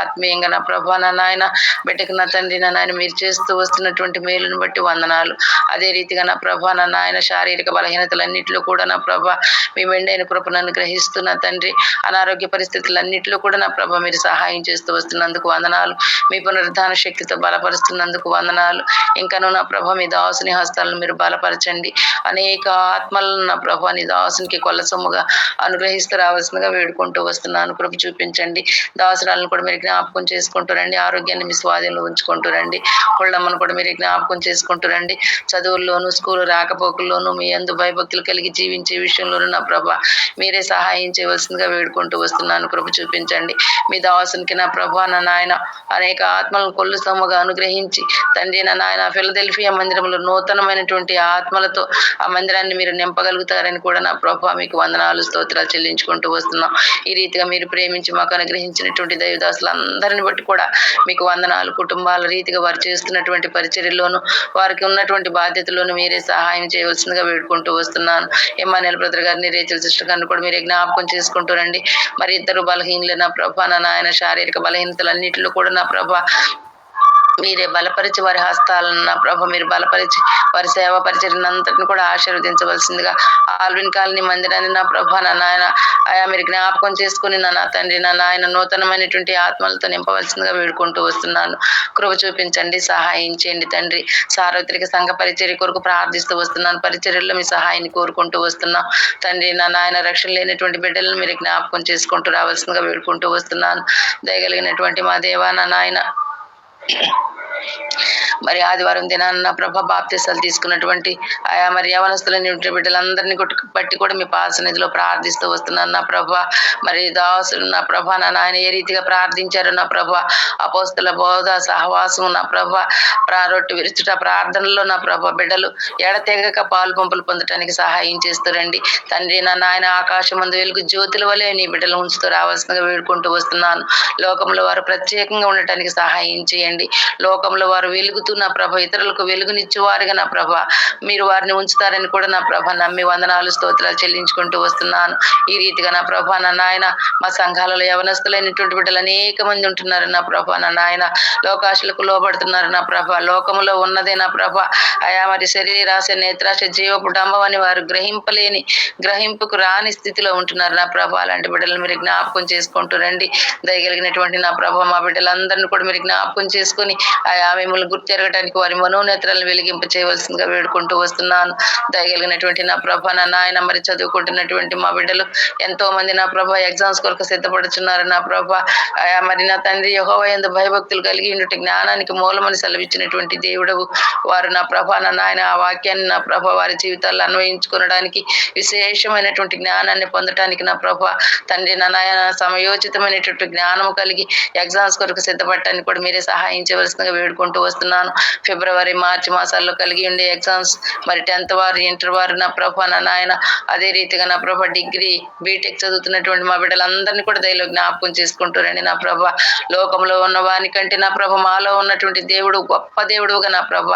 ఆత్మీయంగా నా ప్రభా నా నాయన బిడ్డకు నా తండ్రి నా నాయన మీరు చేస్తూ వస్తున్నటువంటి మేలును బట్టి వందనాలు. అదే రీతిగా నా ప్రభా నా నాయన శారీరక బలహీనతలన్నింటిలో కూడా నా ప్రభా మీ మెండైన కృపను గ్రహిస్తున్న తండ్రి అనారోగ్య పరిస్థితులన్నింటిలో కూడా నా ప్రభా మీరు సహాయం చేస్తూ వస్తున్నందుకు వందనాలు. మీ పునరుద్ధాన శక్తితో బలపరుస్తున్నందుకు వందనాలు. ఇంకనూ నా ప్రభా మీ దాసుని హస్తాలను మీరు బలపరచండి. అనేక ఆత్మలను నా ప్రభా నీ దాసునికి కొల్లసొమ్ముగా అనుగ్రహిస్తూ రావాల్సిందిగా వేడుకుంటూ వస్తున్నాను. కృప చూపించండి. దాసురాలను కూడా మీరు జ్ఞాపకం చేసుకుంటారండి. ఆరోగ్యాన్ని మీ స్వాధీనంలో ఉంచుకుంటారండి. కుళ్ళమ్మను కూడా మీరు జ్ఞాపకం చేసుకుంటారండి. చదువుల్లోనూ స్కూలు రాకపోకల్లోనూ మీ యందు భయభక్తులు కలిగి జీవించే విషయంలోనూ నా ప్రభా మీరే సహాయం చేయవలసిందిగా వేడుకుంటూ వస్తున్నాను. కృప చూపించండి. మీ దాసునికి నా ప్రభా నా నాయన అనేక ఆత్మలను కొల్లు సొమ్ముగా అనుగ్రహించి తండ్రి నా నాయన ఫిలదెల్ఫియా మందిరంలో నూతనమైనటువంటి ఆత్మలతో ఆ మందిరాన్ని మీరు నింపగలుగుతారని కూడా నా ప్రభా మీకు వందనాలు స్తోత్రాలు చెల్లించుకుంటూ వస్తున్నాం. ఈ రీతిగా మీరు ప్రేమించి మాకు అనుగ్రహించినటువంటి దైవదాసులందరిని బట్టి కూడా మీకు వందనాలు. కుటుంబాల రీతిగా వారు చేస్తున్నటువంటి పరిచర్యలోను వారికి ఉన్నటువంటి బాధ్యతలోను మీరే సహాయం చేయవలసిందిగా వేడుకుంటూ వస్తున్నాను. ఎమ్మానుయేల్ బ్రదర్ గారిని, రేచల్ సిస్టర్ గారిని కూడా మీరే జ్ఞాపకం చేసుకుంటూ రండి. మరి ఇద్దరు బలహీనలే నా ప్రభా నా నాయన శారీరక బలహీనతలన్నింటిలో కూడా నా ప్రభా మీరే బలపరిచి వారి హస్తాలను నా ప్రభ మీరు బలపరిచి వారి సేవా పరిచర్యనంతటిని కూడా ఆశీర్వదించవలసిందిగా ఆల్విన్ కాలనీ మందిరాన్ని నా ప్రభ నా నాయన ఆయా మీరు జ్ఞాపకం చేసుకుని నా తండ్రి నా నాయన నూతనమైనటువంటి ఆత్మలతో నింపవలసిందిగా వేడుకుంటూ వస్తున్నాను. కృప చూపించండి, సహాయం చేయండి తండ్రి. సార్వత్రిక సంఘ పరిచర్య కొరకు ప్రార్థిస్తూ వస్తున్నాను. పరిచర్యల్లో మీ సహాయాన్ని కోరుకుంటూ వస్తున్నాం తండ్రి. నా నాయన రక్షణ లేనటువంటి బిడ్డలను మీరు జ్ఞాపకం చేసుకుంటూ రావాల్సిందిగా వేడుకుంటూ వస్తున్నాను. దయగలిగినటువంటి మా దేవా నా నాయన మరి ఆదివారం దినాన్న నా ప్రభ బాప్తిసాలు తీసుకున్నటువంటి ఆయా మరి యవనస్తులని బిడ్డలందరినీ బట్టి కూడా మీ పాద సన్నిధిలో ప్రార్థిస్తూ వస్తున్నాను నా ప్రభ. మరి దాసులు నా ప్రభ నా నాయన ఏ రీతిగా ప్రార్థించారు నా ప్రభ, అపోస్తల బోధ సహవాసం నా ప్రభ, రొట్టె విరుచుట ప్రార్థనలో నా ప్రభ బిడ్డలు ఎడతెగక పాలు పంపులు పొందటానికి సహాయం చేస్తారండి తండ్రి. నా నాయన ఆకాశం ముందు వెలుగు జ్యోతుల వలె నీ బిడ్డలు ఉంచుతూ రావాల్సిందిగా వేడుకుంటూ వస్తున్నాను. లోకంలో వారు ప్రత్యేకంగా ఉండటానికి సహాయం చేయండి. లోకంలో వారు వెలుగుతూ నా ప్రభ ఇతరులకు వెలుగునిచ్చేవారుగా నా ప్రభ మీరు వారిని ఉంచుతారని కూడా నా ప్రభ నమ్మి వందనాలు స్తోత్రాలు చెల్లించుకుంటూ వస్తున్నాను. ఈ రీతిగా నా ప్రభ నా నాయన మా సంఘాలలో యవనస్తులైనటువంటి బిడ్డలు అనేక మంది ఉంటున్నారు నా ప్రభ. నా నాయన లోకాశలకు లోబడుతున్నారు నా ప్రభ. లోకములో ఉన్నదే నా ప్రభ అయా మరి శరీరాశ నేత్రాశ జీవపు డంబం అని వారు గ్రహింపుకు రాని స్థితిలో ఉంటున్నారు నా ప్రభ. అలాంటి బిడ్డలు మీరు జ్ఞాపకం చేసుకుంటూ రండి. దయగలిగినటువంటి నా ప్రభ మా బిడ్డలందరినీ కూడా మీరు జ్ఞాపకం చేసుకుని ఆయా మిమ్మల్ని గుర్తెరగడానికి వారి మనోనేత్రాలను వెలిగింప చేయవలసిందిగా వేడుకుంటూ వస్తున్నాను. దయగలిగినటువంటి నా ప్రభ నా నాయన మరి చదువుకుంటున్నటువంటి మా బిడ్డలు ఎంతో మంది నా ప్రభ ఎగ్జామ్స్ కొరకు సిద్ధపడుతున్నారు నా ప్రభ. ఆయా మరి నా తండ్రి యెహోవా యందు భయభక్తులు కలిగి ఉండుట జ్ఞానానికి మూలమని సెలవిచ్చినటువంటి దేవుడవు వారు నా ప్రభ నా నాయన ఆ వాక్యాన్ని నా ప్రభ వారి జీవితాల్లో అన్వయించుకోవడానికి విశేషమైనటువంటి జ్ఞానాన్ని పొందటానికి నా ప్రభ తండ్రి నా నాయన సమయోచితమైనటువంటి జ్ఞానం కలిగి ఎగ్జామ్స్ కొరకు సిద్ధపడటానికి కూడా మీరే సహాయం చేయవలసిందిగా వేడుకుంటూ వస్తున్నాను. ఫిబ్రవరి మార్చి మాసాల్లో కలిగి ఉండే ఎగ్జామ్స్ మరి 10th వారు ఇంటర్ వారు నా ప్రభ నా నాయన అదే రీతిగా నా ప్రభ డిగ్రీ బీటెక్ చదువుతున్నటువంటి మా బిడ్డలందరినీ కూడా దయలో జ్ఞాపకం చేసుకుంటారండి నా ప్రభ. లోకంలో ఉన్న వానికంటే నా ప్రభ మాలో ఉన్నటువంటి దేవుడు గొప్ప దేవుడుగా నా ప్రభ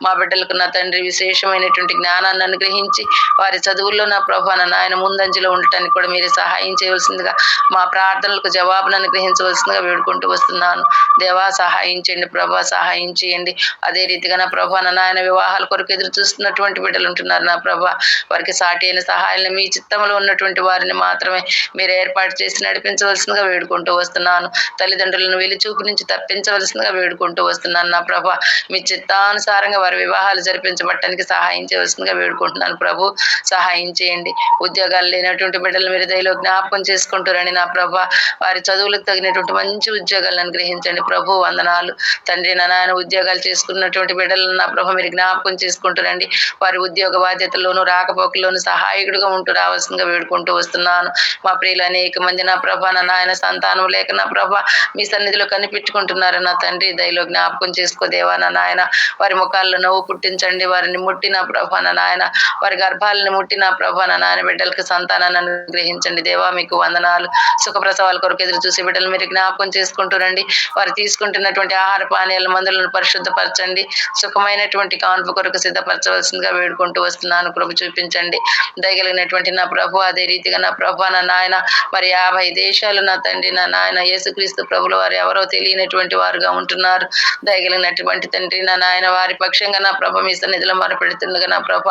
మా బిడ్డలకు నా తండ్రి విశేషమైనటువంటి జ్ఞానాన్ని అనుగ్రహించి వారి చదువుల్లో నా ప్రభ నా నాయన ముందంజలో ఉండటానికి కూడా మీరే సహాయం చేయవలసిందిగా మా ప్రార్థనలకు జవాబును అనుగ్రహించవలసిందిగా వేడుకుంటూ వస్తున్నాను. దేవా సహాయం చేయండి ప్రభా, సహాయం చేయండి. అదే రీతిగా నా ప్రభా నా నాయన వివాహాల కొరకు ఎదురు చూస్తున్నటువంటి బిడ్డలు ఉంటున్నారు నా ప్రభా. వారికి సాటి అయిన సహాయాలను మీ చిత్తంలో ఉన్నటువంటి వారిని మాత్రమే మీరు ఏర్పాటు చేసి నడిపించవలసిందిగా వేడుకుంటూ వస్తున్నాను. తల్లిదండ్రులను వెలిచూపు నుంచి తప్పించవలసిందిగా వేడుకుంటూ వస్తున్నాను నా ప్రభా. మీ చిత్తానుసారంగా వారి వివాహాలు జరిపించబట్టడానికి సహాయం చేయవలసిందిగా వేడుకుంటున్నాను ప్రభు. సహాయం చేయండి. ఉద్యోగాలు లేనటువంటి బిడ్డలు మీరు దయలో జ్ఞాపకం చేసుకుంటారని నా ప్రభా. వారి చదువులకు తగినటువంటి మంచి ఉద్యోగాలను అనుగ్రహించండి ప్రభు. వందనాలు తండ్రి. నా నాయన ఉద్యోగాలు చేసుకున్నటువంటి బిడ్డలను నా ప్రభు మీరు జ్ఞాపకం చేసుకుంటారండి. వారి ఉద్యోగ బాధ్యతల్లోనూ రాకపోకల్లోనూ సహాయకుడిగా ఉంటూ రావాల్సిందిగా వేడుకుంటూ వస్తున్నాను. మా ప్రియులు అనేక మంది నా ప్రభా నా నాయన సంతానం లేక నా ప్రభా మీ సన్నిధిలో కనిపెట్టుకుంటున్నారు నా తండ్రి. దయలో జ్ఞాపకం చేసుకో దేవా నా నాయన. వారి ముఖాల్లో నవ్వు పుట్టించండి. వారిని ముట్టిన ప్రభా నా నాయన, వారి గర్భాలను ముట్టిన ప్రభా నా నాయన బిడ్డలకు సంతానాన్ని అనుగ్రహించండి దేవా. మీకు వందనాలు. సుఖప్రసవాల కొరకు ఎదురు చూసే బిడ్డలు మీరు జ్ఞాపకం చేసుకుంటారండి. వారు తీసుకుంటున్నటువంటి ఆహార పానీయాల మందులను పరిశుద్ధపరచండి. సుఖమైనటువంటి కాన్పు కొరకు సిద్ధపరచవలసిందిగా వేడుకుంటూ వస్తున్నాను. కృప చూపించండి దయగలిగినటువంటి నా ప్రభు. అదే రీతిగా నా ప్రభా నా నాయన మరి 50 దేశాలు నా తండ్రి నా నాయన యేసుక్రీస్తు ప్రభుల వారు ఎవరో తెలియనటువంటి వారుగా ఉంటున్నారు. దయగలిగినటువంటి తండ్రి నా నాయన వారి పక్షంగా నా ప్రభ మీ సన్నిధిలో మొరపెడుతుండగా నా ప్రభ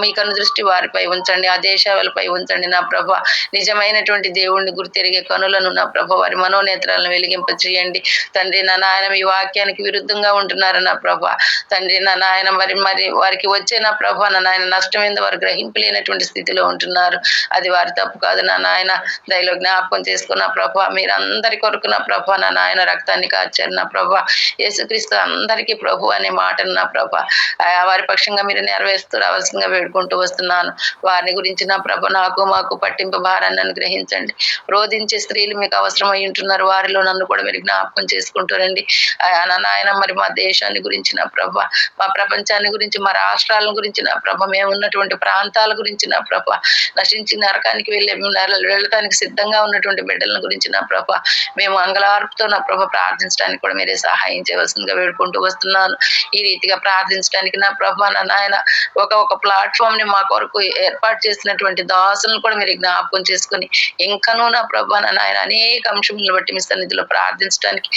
మీ కను దృష్టి వారిపై ఉంచండి. ఆ దేశాలపై ఉంచండి నా ప్రభ. నిజమైనటువంటి దేవుణ్ణి గుర్తెరిగే కనులను నా ప్రభ వారి మనోనేత్రాలను వెలిగింప చేయండి తండ్రి నా నాయన. మీ వాక్యానికి విరుద్ధంగా ఉంటున్నారు నా ప్రభ తండ్రి నా నాయన. మరి వారికి వచ్చే నా ప్రభ నా నాయన నష్టం ఏందో వారు గ్రహింపలేనటువంటి స్థితిలో ఉంటున్నారు. అది వారి తప్పు కాదు నా నాయన. దయలో జ్ఞాపకం చేసుకున్న ప్రభ మీరు అందరి కొరకు నా ప్రభ నా నాయన రక్తాన్ని కార్చారు నా ప్రభ. యేసుక్రీస్తు అందరికీ ప్రభు అనే మాటను నా ప్రభ వారి పక్షంగా మీరు నెరవేరుస్తూ రావాల్సిందిగా వేడుకుంటూ వస్తున్నాను. వారిని గురించి నా ప్రభ నాకు మాకు పట్టింపు భారాన్ని అనుగ్రహించండి. రోధించే స్త్రీలు మీకు అవసరమై ఉంటున్నారు. వారిలో నన్ను కూడా మీరు జ్ఞాపకం చేసుకుంటారండి నా నాయన. మరి మా దేశాన్ని గురించి నా ప్రభ, మా ప్రపంచాన్ని గురించి, మా రాష్ట్రాల గురించి నా ప్రభ, మేము ఉన్నటువంటి ప్రాంతాల గురించి నా ప్రభ, నశించి నరకానికి వెళ్ళటానికి సిద్ధంగా ఉన్నటువంటి బిడ్డల గురించి నా ప్రభ మేము అంగలార్పుతో నా ప్రభ ప్రార్థించడానికి కూడా మీరే సహాయం చేయవలసిందిగా వేడుకుంటూ వస్తున్నాను. ఈ రీతిగా ప్రార్థించడానికి నా ప్రభ నా నాయన ఒక ప్లాట్ఫామ్ ని మా కొరకు ఏర్పాటు చేసినటువంటి దాసులను కూడా మీరు జ్ఞాపకం చేసుకుని ఇంకనూ నా ప్రభ నా నాయన అనేక అంశములను బట్టి మీ సన్నిధిలో ప్రార్థించడానికి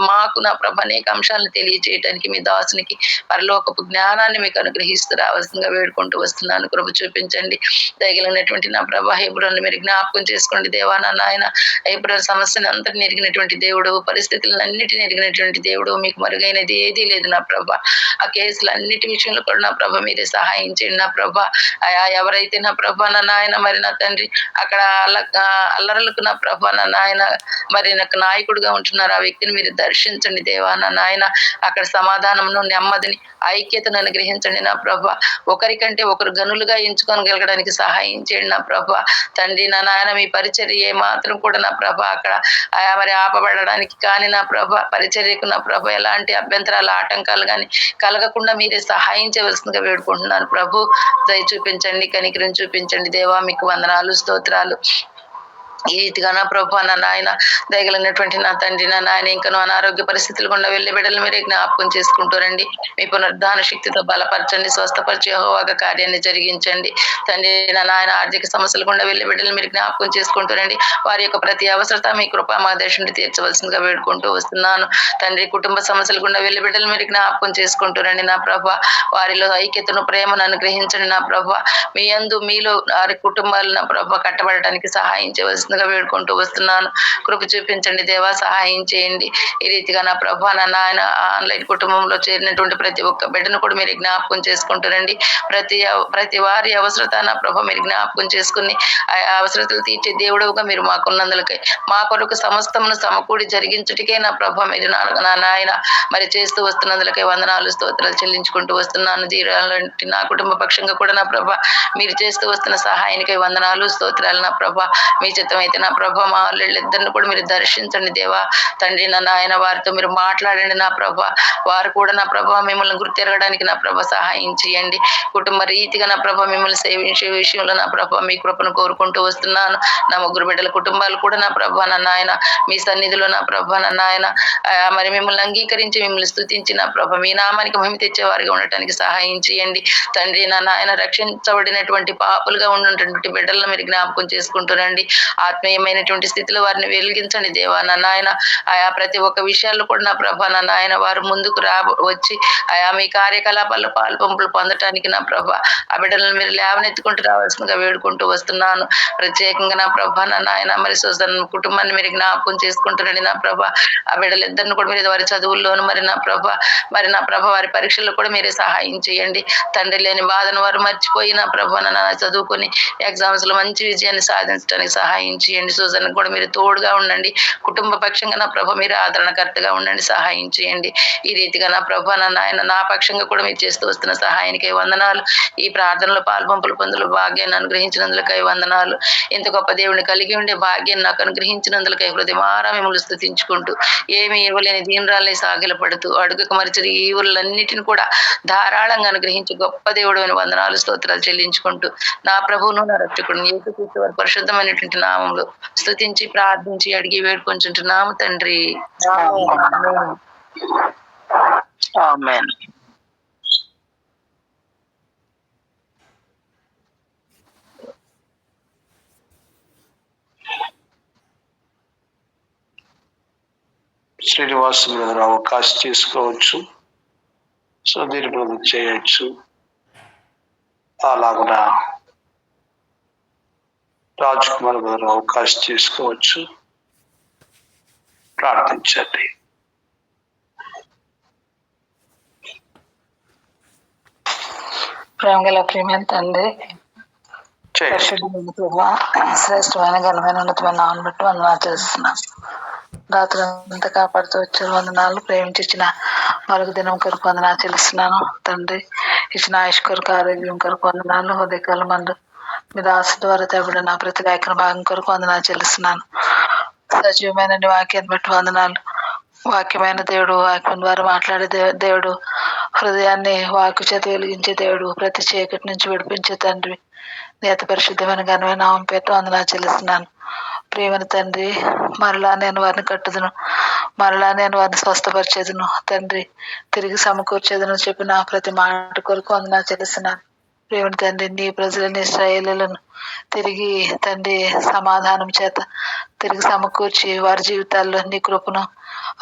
మాకు నా ప్రభ అనేక అంశాలను తెలియజేయడానికి మీ దాసునికి పరలోకపు జ్ఞానాన్ని మీకు అనుగ్రహిస్తూ రావాల్సిందిగా వేడుకుంటూ వస్తున్నాను. కృప చూపించండి దయగలిగినటువంటి నా ప్రభ. హెబ్రోన్ మీరు జ్ఞాపకం చేసుకోండి దేవా నా నాయన. హెబ్రోన్ సమస్యను అంతటిని ఎరిగినటువంటి దేవుడు, పరిస్థితులను అన్నిటిని ఎరిగినటువంటి దేవుడు, మీకు మరుగైనది ఏదీ లేదు నా ప్రభ. ఆ కేసులు అన్నిటి విషయంలో కూడా నా ప్రభ మీరే సహాయం చేయండి నా ప్రభ. ఎవరైతే నా ప్రభ నా నాయన మరి నా తండ్రి అక్కడ అల్లరలకు నా ప్రభ నా నాయన మరి నాకు నాయకుడిగా ఉంటున్నారు, ఆ వ్యక్తిని మీరు దర్శించండి దేవా నా నాయన. అక్కడ సమాధానమును, నెమ్మదిని, ఐక్యతను అనుగ్రహించండి నా ప్రభ. ఒకరికంటే ఒకరు గనులుగా ఎంచుకోగలగడానికి సహాయం చేయండి నా ప్రభ. తండ్రి నా నాయన మీ పరిచర్య ఏ మాత్రం కూడా నా ప్రభ అక్కడ మరి ఆపబడడానికి కానీ నా ప్రభ పరిచర్యకు నా ప్రభ ఎలాంటి అభ్యంతరాలు, ఆటంకాలు కానీ కలగకుండా మీరే సహాయం చేయవలసిందిగా వేడుకుంటున్నాను ప్రభు. దయ చూపించండి, కనికరం చూపించండి దేవా. మీకు వందనాలు, స్తోత్రాలు. ఈ రీతిగా నా ప్రభు నా నాయన దయగలిగినటువంటి నా తండ్రి నా నాయన ఇంకను అనారోగ్య పరిస్థితులు గుండా వెళ్ళే బిడ్డలు మీరే జ్ఞాపకం చేసుకుంటారండి. మీ పునరుద్ధాన శక్తితో బలపరచండి, స్వస్థపరిచి యెహోవాగా కార్యాన్ని జరిగించండి తండ్రి నా నాయన. ఆర్థిక సమస్యలు గుండా వెళ్ళే బిడ్డలు మీరు జ్ఞాపకం చేసుకుంటారండి. వారి యొక్క ప్రతి అవసరత మీ కృపా మా దేశం తీర్చవలసిందిగా వేడుకుంటూ వస్తున్నాను తండ్రి. కుటుంబ సమస్యలు గుండా వెళ్ళే బిడ్డలు మీరు జ్ఞాపకం చేసుకుంటారండి నా ప్రభ. వారిలో ఐక్యతను, ప్రేమను అనుగ్రహించండి నా ప్రభ. మీ యందు మీలో వారి కుటుంబాలు నా ప్రభ కట్టబడటానికి సహాయం చేయవలసిందిగా వేడుకుంటూ వస్తున్నాను. కృప చూపించండి దేవా, సహాయం చేయండి. ఈ రీతిగా నా ప్రభా నా నాయన ఆన్లైన్ కుటుంబంలో చేరినటువంటి ప్రతి ఒక్క బిడ్డను కూడా మీరు జ్ఞాపకం చేసుకుంటారండి. ప్రతి వారి అవసరత నా ప్రభ మీరు జ్ఞాపకం చేసుకుని ఆ అవసరతలు తీర్చే దేవుడుగా మీరు మాకున్నందులకై మా కొరకు సమస్తమును సమకూడి జరిగించుటికే నా ప్రభ మీరు నా నాయన మరి చేస్తూ వస్తున్నందులకై వందనాలు, స్తోత్రాలు చెల్లించుకుంటూ వస్తున్నాను. తీరాలంటే నా కుటుంబ పక్షంగా కూడా నా ప్రభ మీరు చేస్తూ వస్తున్న సహాయానికై వందనాలు, స్తోత్రాలు నా ప్రభ. మీ చిత్తం అయితే నా ప్రభ మా వాళ్ళిద్దరిని కూడా మీరు దర్శించండి దేవా తండ్రి నా నాయన. వారితో మీరు మాట్లాడండి నా ప్రభ. వారు కూడా నా ప్రభ మిమ్మల్ని గుర్తెరగడానికి నా ప్రభ సహాయం చేయండి. కుటుంబ రీతిగా నా ప్రభ మిమ్మల్ని సేవించే విషయంలో నా ప్రభ మీ కృపను కోరుకుంటూ వస్తున్నాను. నా ముగ్గురు బిడ్డల కుటుంబాలు కూడా నా ప్రభ నా నాయన మీ సన్నిధిలో నా ప్రభ నా నాయన మరి మిమ్మల్ని అంగీకరించి మిమ్మల్ని స్తుతించి నా ప్రభ మీ నామానికి మహిమ తెచ్చేవారిగా ఉండటానికి సహాయం చేయండి తండ్రి నా నాయన. రక్షించబడినటువంటి పాపులుగా ఉన్నటువంటి బిడ్డలను మీరు జ్ఞాపకం చేసుకుంటున్నాండి. ఆత్మీయమైనటువంటి స్థితిలో వారిని వెలిగించండి దేవా నా నాయన. ఆయా ప్రతి ఒక్క విషయాల్లో కూడా నా ప్రభ నా నాయన వారు ముందుకు వచ్చి ఆయా మీ కార్యకలాపాల్లో పాల్పంపులు పొందటానికి నా ప్రభ ఆ బిడ్డలను మీరు లేవనెత్తుకుంటూ రావాల్సిందిగా వేడుకుంటూ వస్తున్నాను. ప్రత్యేకంగా నా ప్రభ నా నాయన మరి సోదరు కుటుంబాన్ని మీరు జ్ఞాపకం చేసుకుంటారండి నా ప్రభ. ఆ బిడ్డలిద్దరిని కూడా మీరు వారి చదువుల్లోను మరి నా ప్రభ వారి పరీక్షల్లో కూడా మీరే సహాయం చేయండి తండ్రి. లేని బాధను వారు మర్చిపోయి నా ప్రభ నా చదువుకొని ఎగ్జామ్స్ లో మంచి విజయాన్ని సాధించడానికి సహాయం చేయండి. సూజన్ కూడా మీరు తోడుగా ఉండండి. కుటుంబ పక్షంగా నా ప్రభ మీరు ఆదరణకర్తగా ఉండండి, సహాయం చేయండి. ఈ రీతిగా నా ప్రభ నా నాయన నా పక్షంగా కూడా మీరు చేస్తూ వస్తున్న సహాయానికై వందనాలు. ఈ ప్రార్థనలో పాల్పంపులు పొందులు భాగ్యాన్ని అనుగ్రహించినందులకై వందనాలు. ఇంత గొప్ప దేవుని కలిగి ఉండే భాగ్యాన్ని నాకు అనుగ్రహించినందులకై హృదయమారా మిమ్మల్ని స్తుతించుకుంటూ ఏమి ఇవ్వలేని దీనరాల్ని సాగిలపడుతూ అడుగుకు మరిచిన ఈ ఊర్లన్నిటిని కూడా ధారాళంగా అనుగ్రహించి గొప్ప దేవుడు అని వందనాలు, స్తోత్రాలు చెల్లించుకుంటూ నా ప్రభువును నా రక్షకుడు యేసుక్రీస్తు వారి పరిశుద్ధమైనటువంటి నామంలో స్తుతించి ప్రార్థించి అడిగి వేడుకొంచుంటున్నాము తండ్రి. ఆమేన్. శ్రీనివాస్ బ్రదర్ అవకాశం తీసుకోవచ్చు, సుధీర్ బ్రదర్ చేయొచ్చు, అలాగున రాజ్ కుమార్ బ్రదర్ అవకాశం తీసుకోవచ్చు. ప్రార్థించండి. ప్రేమగల ప్రియమైన తండ్రి, శ్రేష్టమైన ఘనమైన ఉన్నతమైన నామం బట్టి వందనాలు చేస్తున్నాను. రాత్రి అంతా కాపాడుతూ వచ్చారు, వందనాలు. ప్రేమించిన మరొక దినం కొరకు వందనాలు చెల్లిస్తున్నాను తండ్రి. ఇచ్చిన ఆయుష్ కొరకు, ఆరోగ్యం కొరకు వందనాలు. ఉదయకాలం మందు మీద ఆశ ద్వారా తేబడిన ప్రతి లేఖన భాగం కొరకు వందనాలు చెల్లిస్తున్నాను. సజీవమైన వాక్యాన్ని బట్టి వందనాలు. వాక్యమైన దేవుడు, వాక్యం ద్వారా మాట్లాడే దేవుడు, హృదయాన్ని వాక్కు చేత వెలిగించే దేవుడు, ప్రతి చీకటి నుంచి విడిపించే తండ్రి, నేత పరిశుద్ధమైన ఘనమైన నామం పేరు వందనాలు చెల్లిస్తున్నాను. ప్రియమైన తండ్రి, మరలా నేను వారిని కట్టుదును, మరలా నేను వారిని స్వస్థపరిచేదును తండ్రి, తిరిగి సమకూర్చేదును చెప్పిన ప్రతి మాట కొరకు వందనాలు చెల్లిస్తున్నాను. ప్రియమైన తండ్రి, నీ ప్రజలని ఇశ్రాయేలులను తిరిగి తండ్రి సమాధానం చేత తిరిగి సమకూర్చి వారి జీవితాల్లో నీ కృపను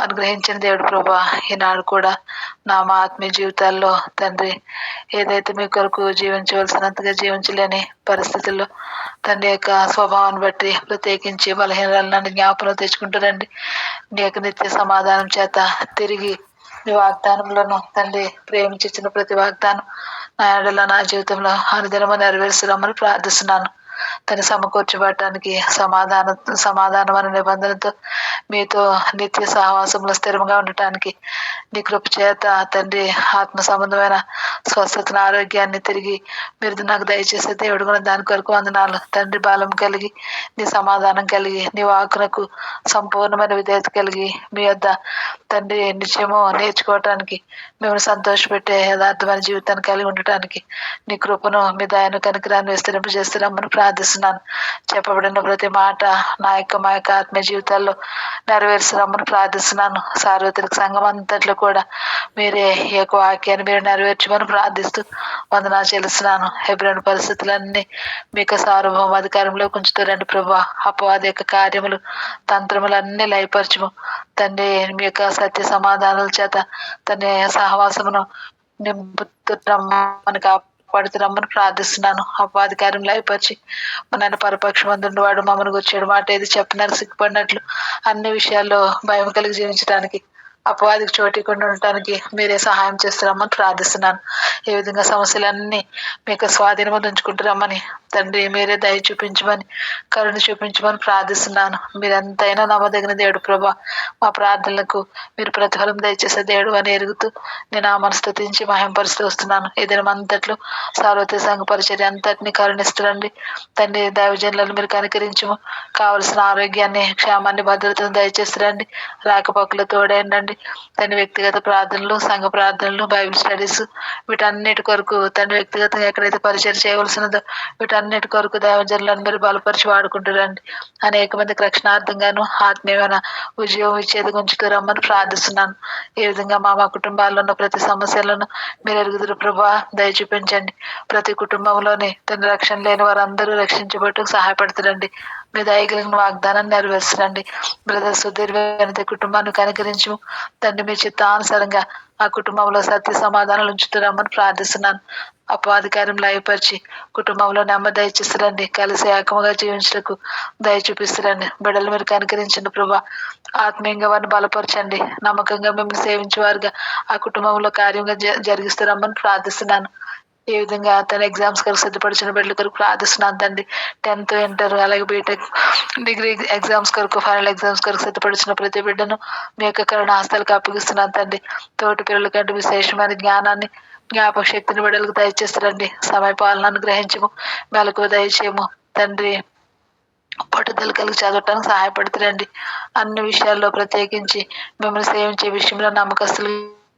అనుగ్రహించిన దేవుడు ప్రభా, ఈనాడు కూడా మా ఆత్మీయ జీవితాల్లో తండ్రి ఏదైతే మీ కొరకు జీవించవలసినంతగా జీవించలేని పరిస్థితుల్లో తండ్రి యొక్క స్వభావాన్ని బట్టి ప్రత్యేకించి బలహీనలను జ్ఞాపకం తెచ్చుకుంటారండి. నీ యొక్క నిత్య సమాధానం చేత తిరిగి నీ వాగ్దానంలోను తండ్రి ప్రేమించిన ప్రతి వాగ్దానం నా ఏడలో నా జీవితంలో అనుదినము నెరవేర్చురమ్మని ప్రార్థిస్తున్నాను. తను సమకూర్చబడటానికి సమాధానం అనే నిబంధనతో మీతో నిత్య సహవాసంలో స్థిరంగా ఉండటానికి నీ కృప చేత తండ్రి ఆత్మ సంబంధమైన స్వస్థతను ఆరోగ్యాన్ని తిరిగి మీరు నాకు దయచేసే దేవుడు కూడా దాని కొరకు వందనాలు తండ్రి. బలం కలిగి నీ సమాధానం కలిగి నీ వాక్కునకు సంపూర్ణమైన విధేయత కలిగి మీ వద్ద తండ్రి నిత్యము నేర్చుకోవటానికి మిమ్మల్ని సంతోషపెట్టే యథార్థమైన జీవితాన్ని కలిగి ఉండటానికి నీ కృపను మీ దయను కనికరాన్ని విస్తరింపజేస్తున్నామని ప్రార్థిస్తున్నాను. చెప్పబడిన ప్రతి మాట మా యొక్క ఆత్మీయ జీవితాల్లో నెరవేర్చున్నామని ప్రార్థిస్తున్నాను. సార్వత్రిక సంఘం అంతట్లో కూడా మీరే ఈ యొక్క వాక్యాన్ని మీరు నెరవేర్చమని ప్రార్థిస్తూ వందనాలు చెల్లిస్తున్నాను. హెబ్రోను పరిస్థితులన్నీ మీకు సార్వభౌమ అధికారంలో ఉంచుతారండి ప్రభా. అపవాది యొక్క కార్యములు తంత్రములన్నీ లయపరచము తండ్రి. మీ యొక్క సత్య సమాధానాల చేత తన సహవాసమును నింపుతున్నమ్మని కాపాడుతున్నమ్మని ప్రార్థిస్తున్నాను. అపాధికారం లయపరిచి మన పరపక్షం అందుండేవాడు మమ్మల్ని వచ్చాడు మాట ఏది చెప్పినారు సిగ్గుపడినట్లు అన్ని విషయాల్లో భయం కలిగి జీవించడానికి అపవాదికి చోటికుండా ఉండటానికి మీరే సహాయం చేస్తున్నామని ప్రార్థిస్తున్నాను. ఏ విధంగా సమస్యలన్నీ మీకు స్వాధీనం ఉంచుకుంటున్నామని తండ్రి మీరే దయ చూపించమని కరుణ చూపించమని ప్రార్థిస్తున్నాను. మీరెంతైనా నమ్మదగిన దేవుడు ప్రభా. మా ప్రార్థనలకు మీరు ప్రతిఫలం దయచేసే దేవుడు అని ఎరుగుతూ నేను ఆ మనస్తుతించి మహింపరుస్తూ వస్తున్నాను. ఏదైనా అంతట్లో సార్వత్రిక సంఘ పరిచర్య అంతటిని కరుణిస్తురండి తండ్రి. దైవజనులను మీరు కనికరించము. కావలసిన ఆరోగ్యాన్ని క్షేమాన్ని భద్రతను దయచేస్తురండి. రాకపోకలు తోడైండండి తండ్రి. వ్యక్తిగత ప్రార్థనలు సంఘ ప్రార్థనలు బైబిల్ స్టడీస్ వీటన్నిటి కొరకు తండ్రి వ్యక్తిగతంగా ఎక్కడైతే పరిచయం చేయవలసినదో వీటన్నిటి కొరకు దైవజనులను మీరు బలపరిచి వాడుకుంటారండి. అనేక మందికి రక్షణార్థంగాను ఆత్మీయమైన ఉద్యోగం ఇచ్చేది ఉంచుతూ రమ్మని ప్రార్థిస్తున్నాను. ఈ విధంగా మా కుటుంబాల్లో ఉన్న ప్రతి సమస్యలను మీరు ఎరుగుదురు ప్రభా. దయ చూపించండి. ప్రతి కుటుంబంలోని తండ్రి రక్షణ లేని వారందరూ రక్షించబట్టుకు సహాయపడుతురండి. మీ దయగలిగిన వాగ్దానాన్ని నెరవేర్చండి. బ్రదర్ సుధీర్ వెనతి కుటుంబాన్ని కనికరించు తండ్రి. మీ చిత్తానుసారంగా ఆ కుటుంబంలో సత్య సమాధానాలు ఉంచుతున్నామని ప్రార్థిస్తున్నాను. అపాధికారం లయపరిచి కుటుంబంలో నెమ్మది దయచేస్తురండి. కలిసి ఏకముగా జీవించడానికి దయ చూపిస్తురండి. బిడ్డలు మీరు కనికరించండి ప్రభా. ఆత్మీయంగా వారిని బలపరచండి. నమ్మకంగా మిమ్మల్ని సేవించేవారుగా ఆ కుటుంబంలో కార్యంగా జరిగిస్తున్నామని ప్రార్థిస్తున్నాను. ఈ విధంగా తన ఎగ్జామ్స్ కొరకు సిద్ధపడిచిన బిడ్డల కొరకు ప్రార్థిస్తున్నాను తండ్రి. 10th ఇంటర్ అలాగే బీటెక్ డిగ్రీ ఎగ్జామ్స్ కొరకు ఫైనల్ ఎగ్జామ్స్ కొరకు సిద్ధపడిచిన ప్రతి బిడ్డను మీ యొక్క కరుణ హస్తాలకు అప్పగిస్తున్నాను తండ్రి. తోటి పిల్లల కంటే విశేషమైన జ్ఞానాన్ని జ్ఞాపక శక్తిని బిడ్డలకు దయచేస్తారండి. సమయ పాలనను గ్రహించము. మెలకు దయచేయము తండ్రి. పట్టుదల కలిగి చదవటానికి సహాయపడుతురండి. అన్ని విషయాల్లో ప్రత్యేకించి మిమ్మల్ని సేవించే విషయంలో నమ్మకస్తులు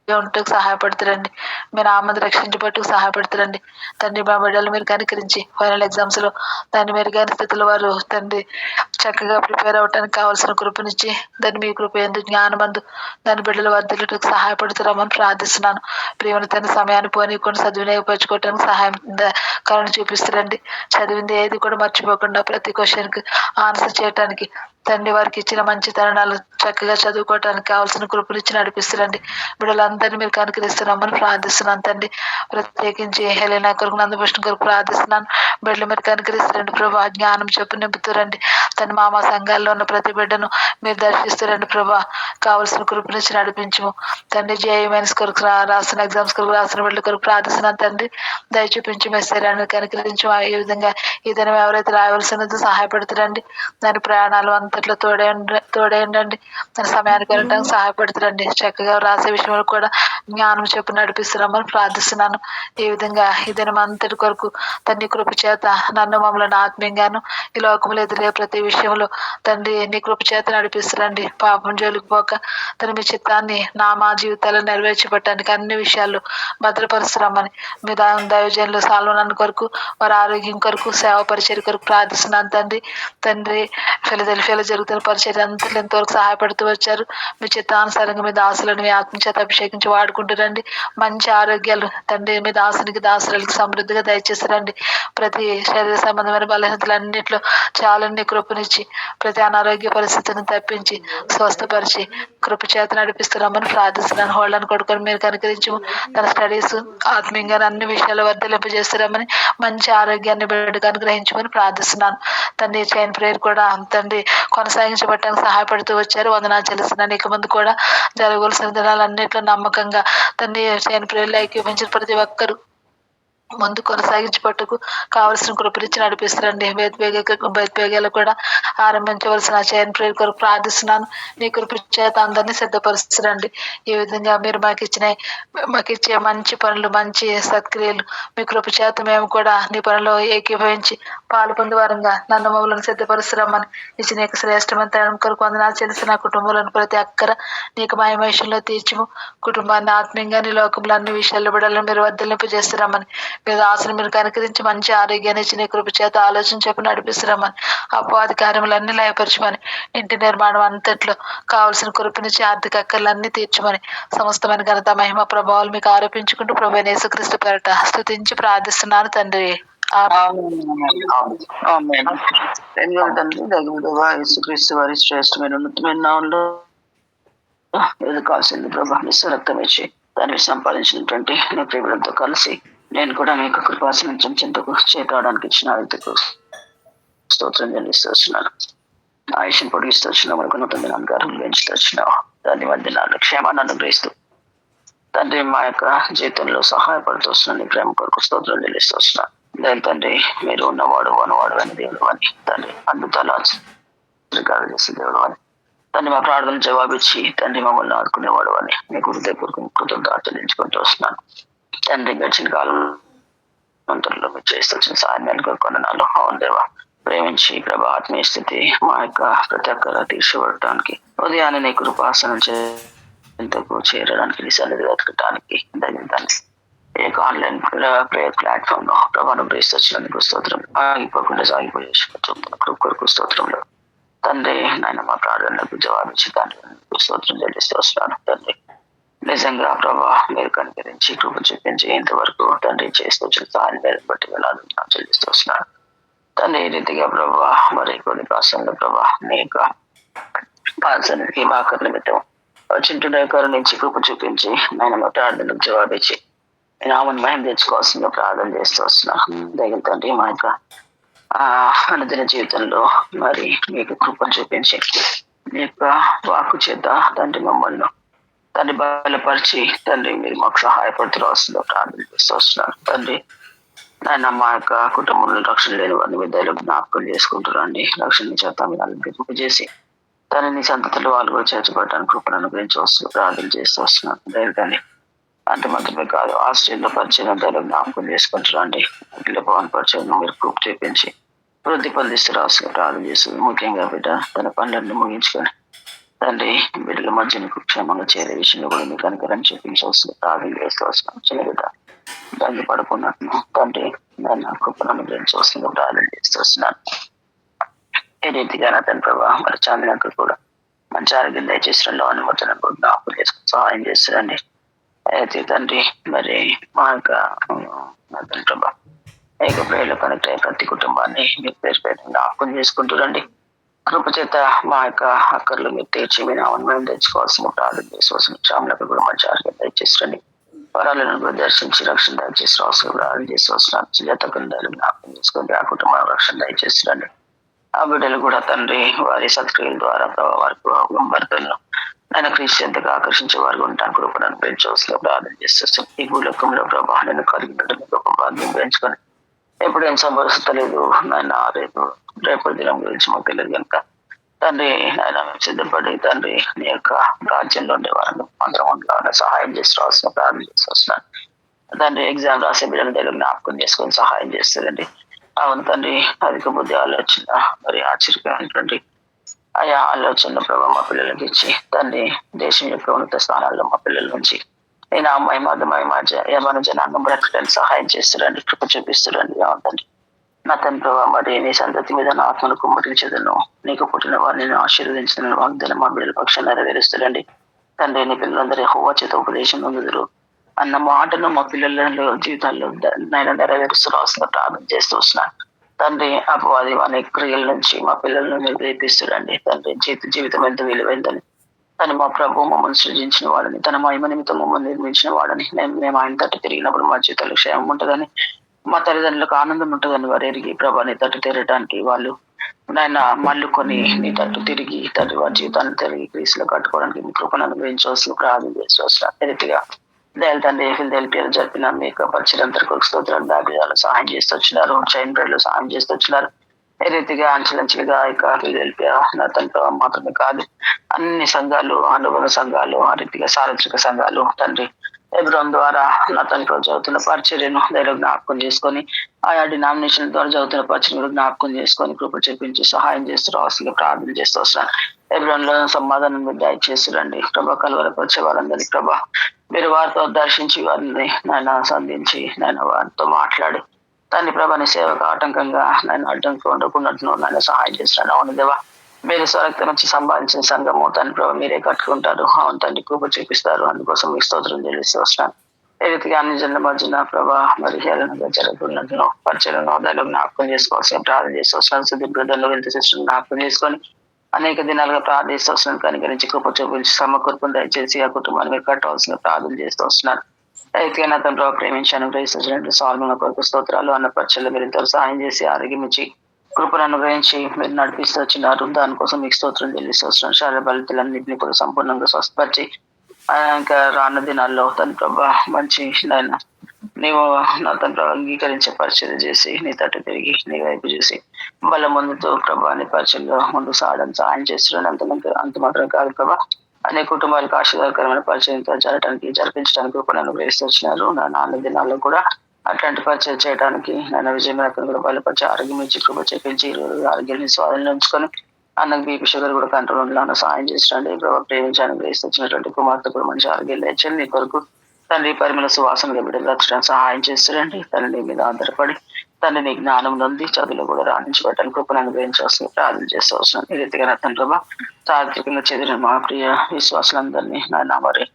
ఉంటకు సహాయపడుతురండి. మీరు ఆమెను రక్షించబట్టుకు సహాయపడుతురండి తండ్రి. మా బిడ్డలు మీరు కనికరించి ఫైనల్ ఎగ్జామ్స్ లో దాన్ని మెరుగైన స్థితిలో వారు తండ్రి చక్కగా ప్రిపేర్ అవడానికి కావాల్సిన కృపనిచ్చి దాన్ని మీ కృప ఎందు జ్ఞానమందు దాని బిడ్డలు వర్ధిల్లుటకు సహాయపడుతున్నామని ప్రార్థిస్తున్నాను. ప్రేమను తన సమయాన్ని పోనీకుండా సద్వినియోగపరచుకోవడానికి సహాయం కరుణ చూపిస్తురండి. చదివింది ఏది కూడా మర్చిపోకుండా ప్రతి క్వశ్చన్కి ఆన్సర్ చేయడానికి తండ్రి వారికి ఇచ్చిన మంచి తరుణాలు చక్కగా చదువుకోవటానికి కావాల్సిన కృపనిచ్చి నడిపిస్తురండి. బిడ్డలందరినీ మీరు కనుకరిస్తున్నామని ప్రార్థిస్తున్నాను తండ్రి. ప్రత్యేకించి హెలెనా కొరకు నందభూషణ కొరకు ప్రార్థిస్తున్నాను. బిడ్డలు మీరు కనుకరిస్తురండి ప్రభా. జ్ఞానం చెప్పు నింపుతురండి. తన మామ సంఘాల్లో ఉన్న ప్రతి బిడ్డను మీరు దర్శిస్తురండి ప్రభా. కావలసిన కృపనిచ్చి నడిపించము తండ్రి. జేఈమెన్స్ కొరకు రాసిన ఎగ్జామ్స్ కొరకు రాసిన బిడ్డల కొరకు ప్రార్థిస్తున్నాను తండ్రి. దయ చూపించి మీ శరీరాన్ని కనుకరించు. ఈ విధంగా ఈ దినం ఎవరైతే రాయవలసినదో సహాయపడుతురండి. దాని ప్రయాణాలు అంతట్లో తోడేయండి. తన సమయానికి వెళ్ళడానికి సహాయపడుతురండి. చక్కగా రాసే విషయంలో కూడా జ్ఞానం చెప్పు నడిపిస్తున్నామని ప్రార్థిస్తున్నాను. ఈ విధంగా ఈ దినం అంతటి కొరకు తండ్రి కృప చేత నన్ను మమ్మల్ని ఆత్మీయంగాను ఈ లోకములు ఎదురే ప్రతి విషయంలో తండ్రి నీ కృప చేత నడిపిస్తురండి. పాపం జోలికి పోక తన మీ చిత్తాన్ని మా జీవితాల్లో నెరవేర్చిపెట్టడానికి అన్ని విషయాల్లో భద్రపరుస్తున్నామని మీ దైవజనులు సాల్వనన్ను కొరకు వారి ఆరోగ్యం కొరకు సేవ పరిచర్య కొరకు ప్రార్థిస్తున్నాను తండ్రి. ఫిలదెల్ఫియాలో జరుగుతున్న పరిచర్య అంతలో ఎంతవరకు సహాయపడుతూ వచ్చారు. మీ చిత్తానుసారంగా మీ దాసులను మీ ఆత్మచేత అభిషేకించి వాడుకుంటురండి. మంచి ఆరోగ్యాలు తండ్రి మీ దాసులకి సమృద్ధిగా దయచేస్తారండి. ప్రతి శరీర సంబంధమైన బలహీనతలన్నింటిలో చాలని కృపనిచ్చి ప్రతి అనారోగ్య పరిస్థితిని తప్పించి స్వస్థపరిచి కృప చేత నడిపిస్తున్నామని ప్రార్థిస్తున్నాను. హోళ్ళని కొడుకొని మీరు కనుకరించము. తన స్టడీస్ ఆత్మీయంగా అన్ని విషయాలు వర్ధలింపజేస్తున్నామని మంచి ఆరోగ్యాన్ని బిడ్డకు అనుగ్రహించమని ప్రార్థిస్తున్నాను తండ్రి చైన్ ప్రేయర్ కూడా తండ్రి కొనసాగించబట్టడానికి సహాయపడుతూ వచ్చారు. వందనాలు చెల్లిస్తున్నాను. ఇక ముందు కూడా జరగవలసిన దినాలన్నింటిలో నమ్మకంగా తండ్రి చైన్ ప్రేయర్లో ఐక్యమించిన ప్రతి ఒక్కరు ముందు కొనసాగించబట్టుకు కావలసిన కృపరించి నడిపిస్తారండి. బేద్వేగాలు కూడా ఆరంభించవలసిన చైన్ ప్రేయర్ కొరకు ప్రార్థిస్తున్నాను. నీ కృప చేత అందరినీ సిద్ధపరుస్తారండి. ఈ విధంగా మీరు మాకు ఇచ్చే మంచి పనులు, మంచి సత్క్రియలు మీ కృప చేత మేము కూడా నీ పనిలో ఏకీభవించి పాలు పొందే వారంగా నన్ను మమ్మల్ని సిద్ధపరుస్తున్నామని ఇచ్చిన నీకు శ్రేష్టమైన తరం కొరకు వందనాలు చెల్లిసిన నా కుటుంబంలోని ప్రతి అక్కర నీకు మాయమేషంలో తీర్చుము. కుటుంబాన్ని ఆత్మీయంగా నీ లోకంలో అన్ని విషయాల్లో బిడ్డలను మీరు వర్ధలింపు చేస్తున్నామని, మీరు ఆశను మీరు కనుకరించి మంచి ఆరోగ్యాన్ని ఇచ్చి నీ కృప చేత ఆలోచన చెప్పి నడిపిస్తున్నామని, అపవాది కార్యములన్నీ లయపరచమని, ఇంటి నిర్మాణం అంతట్లో కావలసిన కృపనిచ్చి ఆర్థిక అక్కర్లన్నీ తీర్చమని, సమస్తమైన ఘనత మహిమ ప్రభావాలు మీకు ఆరోపించుకుంటూ ప్రభు యేసుక్రీస్తు పేరట స్తుతించి ప్రార్థిస్తున్నాను తండ్రి. యేసుక్రీస్తు వారి శ్రేష్టమైన ఉన్నతమైన నామంలో కావాల్సింది ప్రభా రక్తం ఇచ్చి దాన్ని సంపాదించినటువంటి నీ ప్రేమలతో కలిసి నేను కూడా మీకు కృపాసనం చెంతకు చేతావడానికి ఇచ్చిన వ్యక్తికు స్తోత్రం చెల్లిస్తూ వచ్చినాను. ఆయుష్ను పొడిగిస్తూ వచ్చినావు, మనకు నూతన అధికారం పెంచుతూ వచ్చినావు. దాని మధ్య నాలుగు క్షేమాన్ని అనుగ్రహిస్తూ తండ్రి మా యొక్క జీవితంలో సహాయపడుతూ వస్తున్నాను. నీ ప్రేమ కొరకు స్తోత్రం చెల్లిస్తూ వచ్చినాను. దాని తండ్రి మీరు ఉన్నవాడు వనవాడు అని దేవుడు అని తండ్రి అద్భుతాలు ఆశ్చర్యకాలు చేసే దేవుడు అని తండ్రి మా ప్రార్థనలు జవాబిచ్చి తండ్రి మమ్మల్ని ఆడుకునేవాడు అని మీకు హృదయపూర్వక కృతజ్ఞతలు చెల్లించుకుంటూ వస్తున్నాను. తండ్రి గడిచిన కాలం మంత్రుల్లో మీరు చేస్తూ వచ్చిన సాయం కోరుకున్నాను. అవును దేవా, ప్రేమించి ప్రభా ఆత్మీయ స్థితి మా యొక్క ప్రతి ఒక్కరు తీర్చిపడటానికి ఉదయాన్నే నీ కృపాసనం ఎంతకు చేరడానికి నీ సన్నిధి వెతకటానికి దాన్ని ఏ ఆన్లైన్ ప్రేయర్ ప్లాట్ఫామ్ లో ప్రభావం ప్రేస్తూ వచ్చినందుకు స్తోత్రం. ఆగిపోకుండా సాగిపోయే కొరకు స్తోత్రంలో తండ్రి నాయన మా ప్రార్థనలకు జవాబిచ్చి తండ్రి స్తోత్రం చెల్లిస్తూ వస్తున్నాను. తండ్రి నిజంగా ప్రభా మీరు కనికరించి కృప చూపించి ఇంతవరకు తండ్రి చేస్తూ వచ్చిన సహాయం మీద బట్టి వెళ్ళాలి చెల్లిస్తూ వస్తున్నాను. తండ్రి ఈ రీతిగా ప్రభా మరి కొన్ని ప్రాసంలో ప్రభా నీ యొక్క పాల్సనికి బాకర్ నిమిత్తం చింటున్న నుంచి కృప చూపించి ఆయన మా ప్రార్థనకు జవాబిచ్చి నేను ఆమెను మహిమ తెచ్చుకోవాల్సిందిగా ప్రార్థన చేస్తూ వస్తున్నాను. దగ్గర తండ్రి మా యొక్క అనుదిన జీవితంలో మరి మీకు కృపను చూపించి మీ యొక్క వాక్కు చేత తండ్రి మమ్మల్ని తండ్రి బలపరిచి తండ్రి మీరు మాకు సహాయపడుతూ ప్రార్థన చేస్తూ వస్తున్నాను. తండ్రి ఆయన మా యొక్క కుటుంబంలో రక్షణ లేని వారిని విద్యలో జ్ఞాపకం చేసుకుంటున్నాండి. రక్షణ చేత మీరు చేసి తనని సంతతులు వాళ్ళు కూడా చేర్చబడటానికి కృపను గురించి వస్తూ ప్రార్థన చేస్తూ వస్తున్నాను. దయగాని అంటే మాత్రమే కాదు, ఆస్ట్రేలియాలో పరిచయం దయలో జ్ఞాపకం చేసుకుంటున్నాండి. అఖిల పవన్ పరిచయం మీరు కృప చూపించి వృద్ధి పొందిస్తూ రాసుగా ప్రార్థన చేస్తుంది. ముఖ్యంగా బిడ్డ తన పనులన్నీ ముగించుకొని తండ్రి బిడ్డల మధ్య క్షేమంగా చేరే విషయంలో కూడా మీకు కనుకరని చూపించవలసిన ప్రార్థన చేస్తూ వస్తున్నాం. చిన్న బిడ్డ దాన్ని పడుకున్నట్టు తండ్రి దాన్ని కృపను అనుగ్రహించవలసిందిగా ప్రార్థన చేస్తూ వస్తున్నాను. ఏ రీతిగా తన ప్రభావ మరి చాందినకు కూడా మంచి ఆరోగ్యం దయచేసిన అనుమతులను కూడా జ్ఞాపకం చేసుకుని సహాయం చేస్తారండి. అయితే తండ్రి మరి మా యొక్క తన ప్రభావ ఏక ప్రేయలో కనెక్ట్ అయ్యే ప్రతి కుటుంబాన్ని మీకు పేరు పేరు జ్ఞాపకం చేసుకుంటారండి. కృప చేత మా యొక్క అక్కర్లు మీరు తీర్చి మీ నామను మేము తెచ్చుకోవాల్సిన ప్రార్థన చేసుకోవాల్సిన క్షాములకు కూడా మంచి ఆరోగ్యం దయచేసండి. వరాలను కూడా దర్శించి రక్షణ దయచేసి రాసులు ప్రార్థన చేసి వస్తున్నాను. చిన్నతకుందాలు జ్ఞాపకం చేసుకోండి. ఆ కుటుంబం రక్షణ దయచేస్తారండి. ఆ బిడ్డలు కూడా తండ్రి వారి సత్క్రియల ద్వారా వారికి భర్తలను ఆయన క్రీస్తుగా ఆకర్షించే వారు ఉండటానికి కృపను పెంచవలసిన ప్రార్థన చేస్తాం. ఈ భూలోకంలో ప్రభావ నేను కలిగి గొప్ప భాగ్యం పెంచుకొని ఎప్పుడేం సంభవిస్తలేదు నాయన. రేపటి దినం గురించి మాకు తెలియదు కనుక తండ్రి ఆయన మేము సిద్ధపడి తండ్రి నీ యొక్క రాజ్యంలో ఉండే వారిని అందరం ఉండాలని సహాయం చేసి రావాల్సిన ప్రార్థన చేసి వస్తున్నాను. తండ్రి ఎగ్జామ్ రాసే బిడ్డల దగ్గర జ్ఞాపకం చేసుకొని సహాయం చేస్తుందండి. అవును తండ్రి అధిక బుద్ధి ఆలోచన మరి ఆశ్చర్యమైనటువంటి ఆయా ఆలోచన ప్రభావ మా పిల్లలకి ఇచ్చి తండ్రి దేశం యొక్క ఉన్నత స్థానాల్లో మా పిల్లల నుంచి నేను అమ్మాయి మన జనాంగం బ్రతకడానికి సహాయం చేస్తారండి. కృప చూపిస్తారండి. అవునండి నా తండ్రి ప్రభావ మరి నీ సంతతి మీద నా ఆత్మను కుమ్మరించదను, నీకు పుట్టిన వారిని నేను ఆశీర్వదించిన వాగ్దానం మా బిడ్డల పక్షాన్ని నెరవేరుస్తారండి. తండ్రి నీ పిల్లలందరూ యెహోవా చేత ఉపదేశం పొందుదురు అన్న మాటను మా పిల్లల జీవితాల్లో నేను నెరవేరుస్తూ రాసిన ప్రార్థన చేస్తూ వస్తున్నాను. తండ్రి అపవాది అనేక క్రియల నుంచి మా పిల్లలను మీరు ప్రేపిస్తురండి. తండ్రి జీవితం ఎంత విలువైందని తను మా ప్రభు మమ్మల్ని సృజించిన వాడని, తన మహిమ నిమిత్తం మమ్మల్ని నిర్మించిన వాడని, మేము ఆయన తట్టు తిరిగినప్పుడు మా జీవితంలో క్షేమం ఉంటుందని, మా తల్లిదండ్రులకు ఆనందం ఉంటుందని వారు ఎరిగి ప్రభాని తట్టు తిరగడానికి వాళ్ళు నాయన మళ్ళుకొని నీ తట్టు తిరిగి తండ్రి వారి జీవితాన్ని తిరిగి క్రీస్తులో కట్టుకోవడానికి మీ కృపను అనుగ్రహించవలసిన ప్రార్థన చేసి రీతిగా దయలు తండ్రి ఫిల్దెల్పియాలు జరిపిన మీ యొక్క పరిచయంతరకు స్తోత్రాలు దాబిదాలు సహాయం చేస్తూ వచ్చినారు, చైన్ బ్రెడ్లు సహాయం చేస్తూ వచ్చినారు. ఏ రీతిగా అంచెలంచెలుగా ఇక ఫిల్దెల్పియా నా తండ్రి మాత్రమే కాదు, అన్ని సంఘాలు, అనుభవ సంఘాలు, ఆ రీతిగా సార్వత్రిక సంఘాలు తండ్రి ఎబ్రోన్ ద్వారా నా తండ్రి చదువుతున్న పరిచర్యను ధైర్య జ్ఞాపకం చేసుకొని, ఆయా డినామినేషన్ ద్వారా చదువుతున్న పరిచర్యను జ్ఞాపకం చేసుకొని కృప చెప్పించి సహాయం చేస్తూ రావాల్సిందిగా ప్రార్థన చేస్తూ వస్తున్నాను. ఎబ్రోన్ లో సమాధానం మీరు దయచేస్తురండి ప్రభా. కలవరపరిచే వారందరినీ ప్రభా మీరు వారితో దర్శించి వారిని నాయన సంధించి నాయన వారితో మాట్లాడి తండ్రి ప్రభాని సేవకు ఆటంకంగా నేను అడ్డంకి ఉండకున్నట్లు నాయన సహాయం చేస్తున్నాను. అవును దేవా, మీరు స్వరక్తం నుంచి సంపాదించిన సంఘము తండ్రి ప్రభావ మీరే కట్టుకుంటారు, అవును తండ్రి కృప చూపిస్తారు. అందుకోసం మీ స్తోత్రం చెల్లిస్తూ వస్తున్నాను. ఏ రీతిగా అన్ని జన్ల మధ్యన ప్రభా మరి హేళనగా జరుగుతున్నట్లు పరిచయం హోదాలో జ్ఞాపకం చేసుకోవాల్సిన ప్రార్థన చేస్తూ వస్తున్నాను. సుదీప్ బ్రదర్లో వెళ్తే సిస్టమ్ జ్ఞాపకం చేసుకొని అనేక దినాలుగా ప్రార్థిస్తూ వస్తున్నాను. కనుకరించి కృప చూపించి సమకూర్పును దయచేసి ఆ కుటుంబాన్ని మీరు కట్టవలసిన ప్రార్థన చేస్తూ వస్తున్నాను. అయితే నా తండ్రి ప్రేమించాను గ్రహిస్తున్నట్టు సాల్మన కొరకు స్తోత్రాలు అన్న పరిచయలు మీరు ఇంత సహాయం చేసి ఆరోగ్యం ఇచ్చి కృపను అనుగ్రహించి మీరు నడిపిస్తూ వచ్చినారు. దానికోసం మీకు స్తోత్రం చెల్లిస్తూ వస్తున్నాను. శారీర బలితలన్నింటినీ కూడా సంపూర్ణంగా స్వస్థపరిచి ఇంకా రాన్న దినాల్లో తన ప్రభా మంచి నాయన నీవు నా తండ్రి అంగీకరించే పరిచయం చేసి నీ తట్టు తిరిగి నీ వైపు చూసి బల ముందుతో ప్రభా నీ పరిచయంలో ముందు సాగడం సహాయం చేస్తున్నాను. అంత మాత్రం కాదు ప్రభా, అనేక కుటుంబాలకు ఆశీర్వాదకరమైన పరిచయంతో జరిపించడానికి కృపను అనుగ్రహిస్తూ వచ్చినారు. నా 4 దినాల్లో కూడా అట్లాంటి పరిచయం చేయడానికి నన్ను విజయమేకను కూడా బలపరిచి ఆరోగ్యం ఇచ్చి కృప చెప్పించి ఆరోగ్యాన్ని స్వాధీనం ఉంచుకొని అన్నకు బీపీ షుగర్ కూడా కంట్రోల్ ఉండాలని సహాయం చేసినండి. ప్రభావ ప్రేమించాలని గ్రహిస్తూ వచ్చినటువంటి కుమార్తె కూడా మంచి ఆరోగ్యం లేచండి. నీ కొరకు తండ్రి పరిమళ సువాసనగా బిడ్డలు రక్షడానికి సహాయం చేస్తారండి. తండ్రి మీద ఆధారపడి తండ్రి నీ జ్ఞానం ఉంది, చదువులో కూడా రాణించబట్టని కృపను అనుగ్రహించవలసిన ప్రార్థన చేస్తూ వస్తున్నాను. ఈ రీతిగా నా తండ్రి ప్రభా చారిత్రకంగా చెందిన మా ప్రియ విశ్వాసులందరినీ నాయన మరి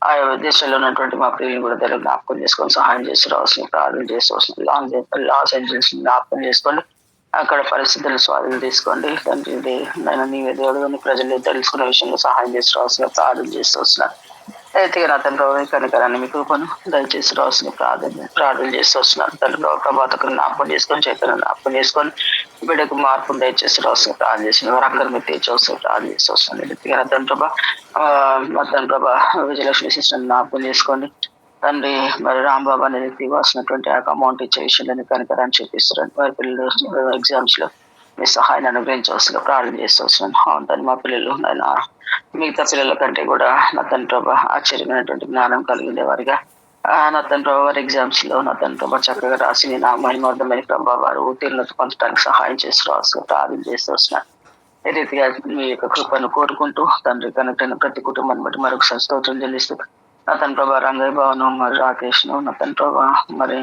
ఆయా దేశాల్లో ఉన్నటువంటి మా ప్రియులను కూడా తెలుగు జ్ఞాపకం చేసుకొని సహాయం చేస్తూ రావాల్సిన ప్రార్థన చేస్తూ వస్తున్నాం. లాస్ ఏంజల్స్ జ్ఞాపకం చేసుకోండి, అక్కడ పరిస్థితులను స్వాధీనం తీసుకోండి. తండ్రి నేను నీవే దేవుడు ప్రజలు తెలుసుకునే విషయంలో సహాయం చేస్తూ రావాల్సిన ప్రార్థన చేస్తూ వస్తున్నాను. అయితే నా తండ్రి కనికరాన్ని మీ కృపను దయచేసి రావాల్సిన ప్రార్థన చేస్తూ వస్తున్నాను. తండ్రి ప్రభాతకుని జ్ఞాపకం చేసుకొని చేతను జ్ఞాపకం చేసుకొని బిడ్డకు మార్పును దయచేసి రావాల్సిన ప్రార్థన చేసిన వారు అక్కడ మీరు తీర్చవలసిన ప్రార్థన చేస్తూ వస్తున్నాను. నా తండ్రి ప్రభా విజయలక్ష్మి సిస్టమ్ జ్ఞాపకం చేసుకోండి. తండ్రి మరి రాంబాబు అనే వ్యక్తి వాసినటువంటి అమౌంట్ ఇచ్చే విషయంలో కనికరాన్ని చూపిస్తున్నాను. వారి పిల్లలు ఎగ్జామ్స్ లో మీ సహాయాన్ని అనుగ్రహించవలసిన ప్రార్థన చేస్తూ వస్తున్నాను. అవును తండ్రి మా పిల్లలు నాయన మిగతా పిల్లల కంటే కూడా నా తండ్రి ప్రభా ఆశ్చర్యమైనటువంటి జ్ఞానం కలిగిన వారిగా నా తండ్రి ప్రభా వారి ఎగ్జామ్స్ లో నా తండ్రి ప్రభా చక్కగా రాసి నా మహిమార్థమైన ప్రభా వారు ఉత్తీర్ణత పొందడానికి సహాయం చేస్తూ రావాల్సిన ప్రార్థన చేస్తూ వస్తున్నాను. ఈ రీతిగా మీ యొక్క కృపను కోరుకుంటూ తండ్రి కనెక్ట్ అయిన ప్రతి కుటుంబాన్ని బట్టి మరొకసారి స్తోత్రం చెల్లిస్తూ నా తండ్రి ప్రభా రంగయ్య భవను మరి రాకేష్ ను నా తండ్రి ప్రభా మరి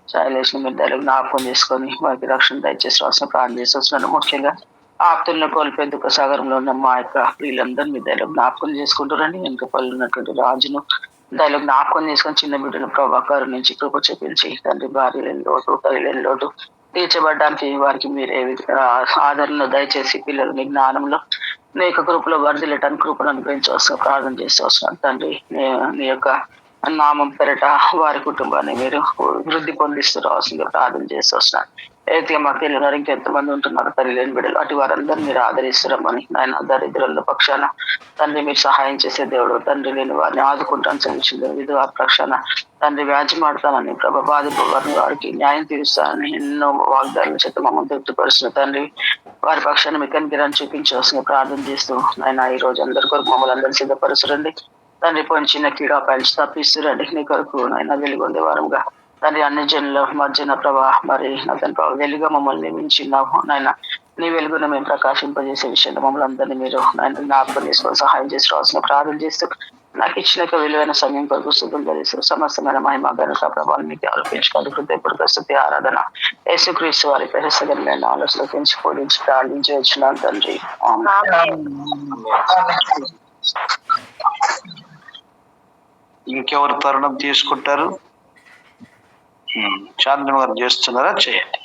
శైలేష్ ని మీరు దయలు జ్ఞాపకం చేసుకొని వారికి రక్షణ దయచేసి రాసిన ప్రార్థన చేసి వస్తున్నాను. ముఖ్యంగా ఆప్తులను కోల్పోయే దుఃఖ సాగరంలో ఉన్న మా యొక్క ప్రియులందరూ మీ దయలో జ్ఞాపకం చేసుకుంటారని వెనుకపల్లి ఉన్నటువంటి రాజును దయలో జ్ఞాపకం చేసుకొని చిన్న బిడ్డను ప్రభాకరు నుంచి కృప చూపించి తండ్రి భార్య లేని లోటు తల్లి లేని లోటు తీర్చబడడానికి వారికి మీరే ఆదరణ దయచేసి పిల్లలు మీ జ్ఞానంలో నీ యొక్క కృపలో వర్ధిల్లటానికి కృపను అనుగ్రహించవలసిన ప్రార్థన చేస్తూ వస్తున్నాను. తండ్రి నీ యొక్క నామం పెరట వారి కుటుంబాన్ని మీరు వృద్ధి పొందిస్తూ రావాల్సిందిగా ప్రార్థన చేస్తూ వస్తున్నాను. అయితే మా పిల్లలు ఇంకెంతమంది ఉంటున్నారు తల్లి లేని బిడ్డలు, అటు వారందరూ మీరు ఆదరిస్తున్నామని నాయన దరిద్రుల పక్షాన తండ్రి మీరు సహాయం చేసే దేవుడు, తండ్రి లేని వారిని ఆదుకుంటాను చదివించింది విధువా పక్షాన తండ్రి వ్యాజ్యమాడతానని ప్రభా బాధిపోవారిని వారికి న్యాయం తీరుస్తానని ఎన్నో వాగ్దానాల చేత మమ్మల్ని తృప్తిపరుస్తున్న తండ్రి వారి పక్షాన్ని మీ కనికిరాన్ని చూపించవలసిన ప్రార్థన చేస్తూ ఆయన ఈ రోజు అందరి కొరకు మమ్మల్ని అందరూ సిద్ధపరుస్తురండి. తండ్రి పోయిన చిన్న కీడాపాయలు తప్పిస్తురండి. నీ కొరకు ఆయన వెలుగొందే వారంగా తండ్రి అన్ని జనుల మధ్యన ప్రభా మరి నా తండ్రి ప్రభావ వెలుగా మమ్మల్ని నియమించినావు నాయన. నీ వెలుగును మేము ప్రకాశింపజేసే విషయంలో మమ్మల్ని అందరినీ మీరు నాయన జ్ఞాపకం చేసుకొని సహాయం చేసి రావాల్సిన ప్రార్థన చేస్తూ నాకు ఇచ్చిన విలువైన సమయం కొరకు స్తుతులు తెలుస్తూ సమస్తమైన మహిమ ఘనత ప్రభావం మీకు ఆరోపించుకోండి. హృదయపూర్వక స్తుతి ఆరాధన యేసుక్రీస్తు వారి పరిసగలమైన ఆలోచన పెంచుకోడించి ప్రార్థించి వచ్చినాను తండ్రి. ఇంకెవరు తరుణం తీసుకుంటారు? చాంద్రన్ గారు చేస్తున్నారా? చేయండి.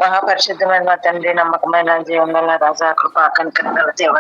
మహాపరిశుద్ధమైన మా తండ్రి, నమ్మకమైన జీవన రాజా, కృపా కనికరగల దేవ,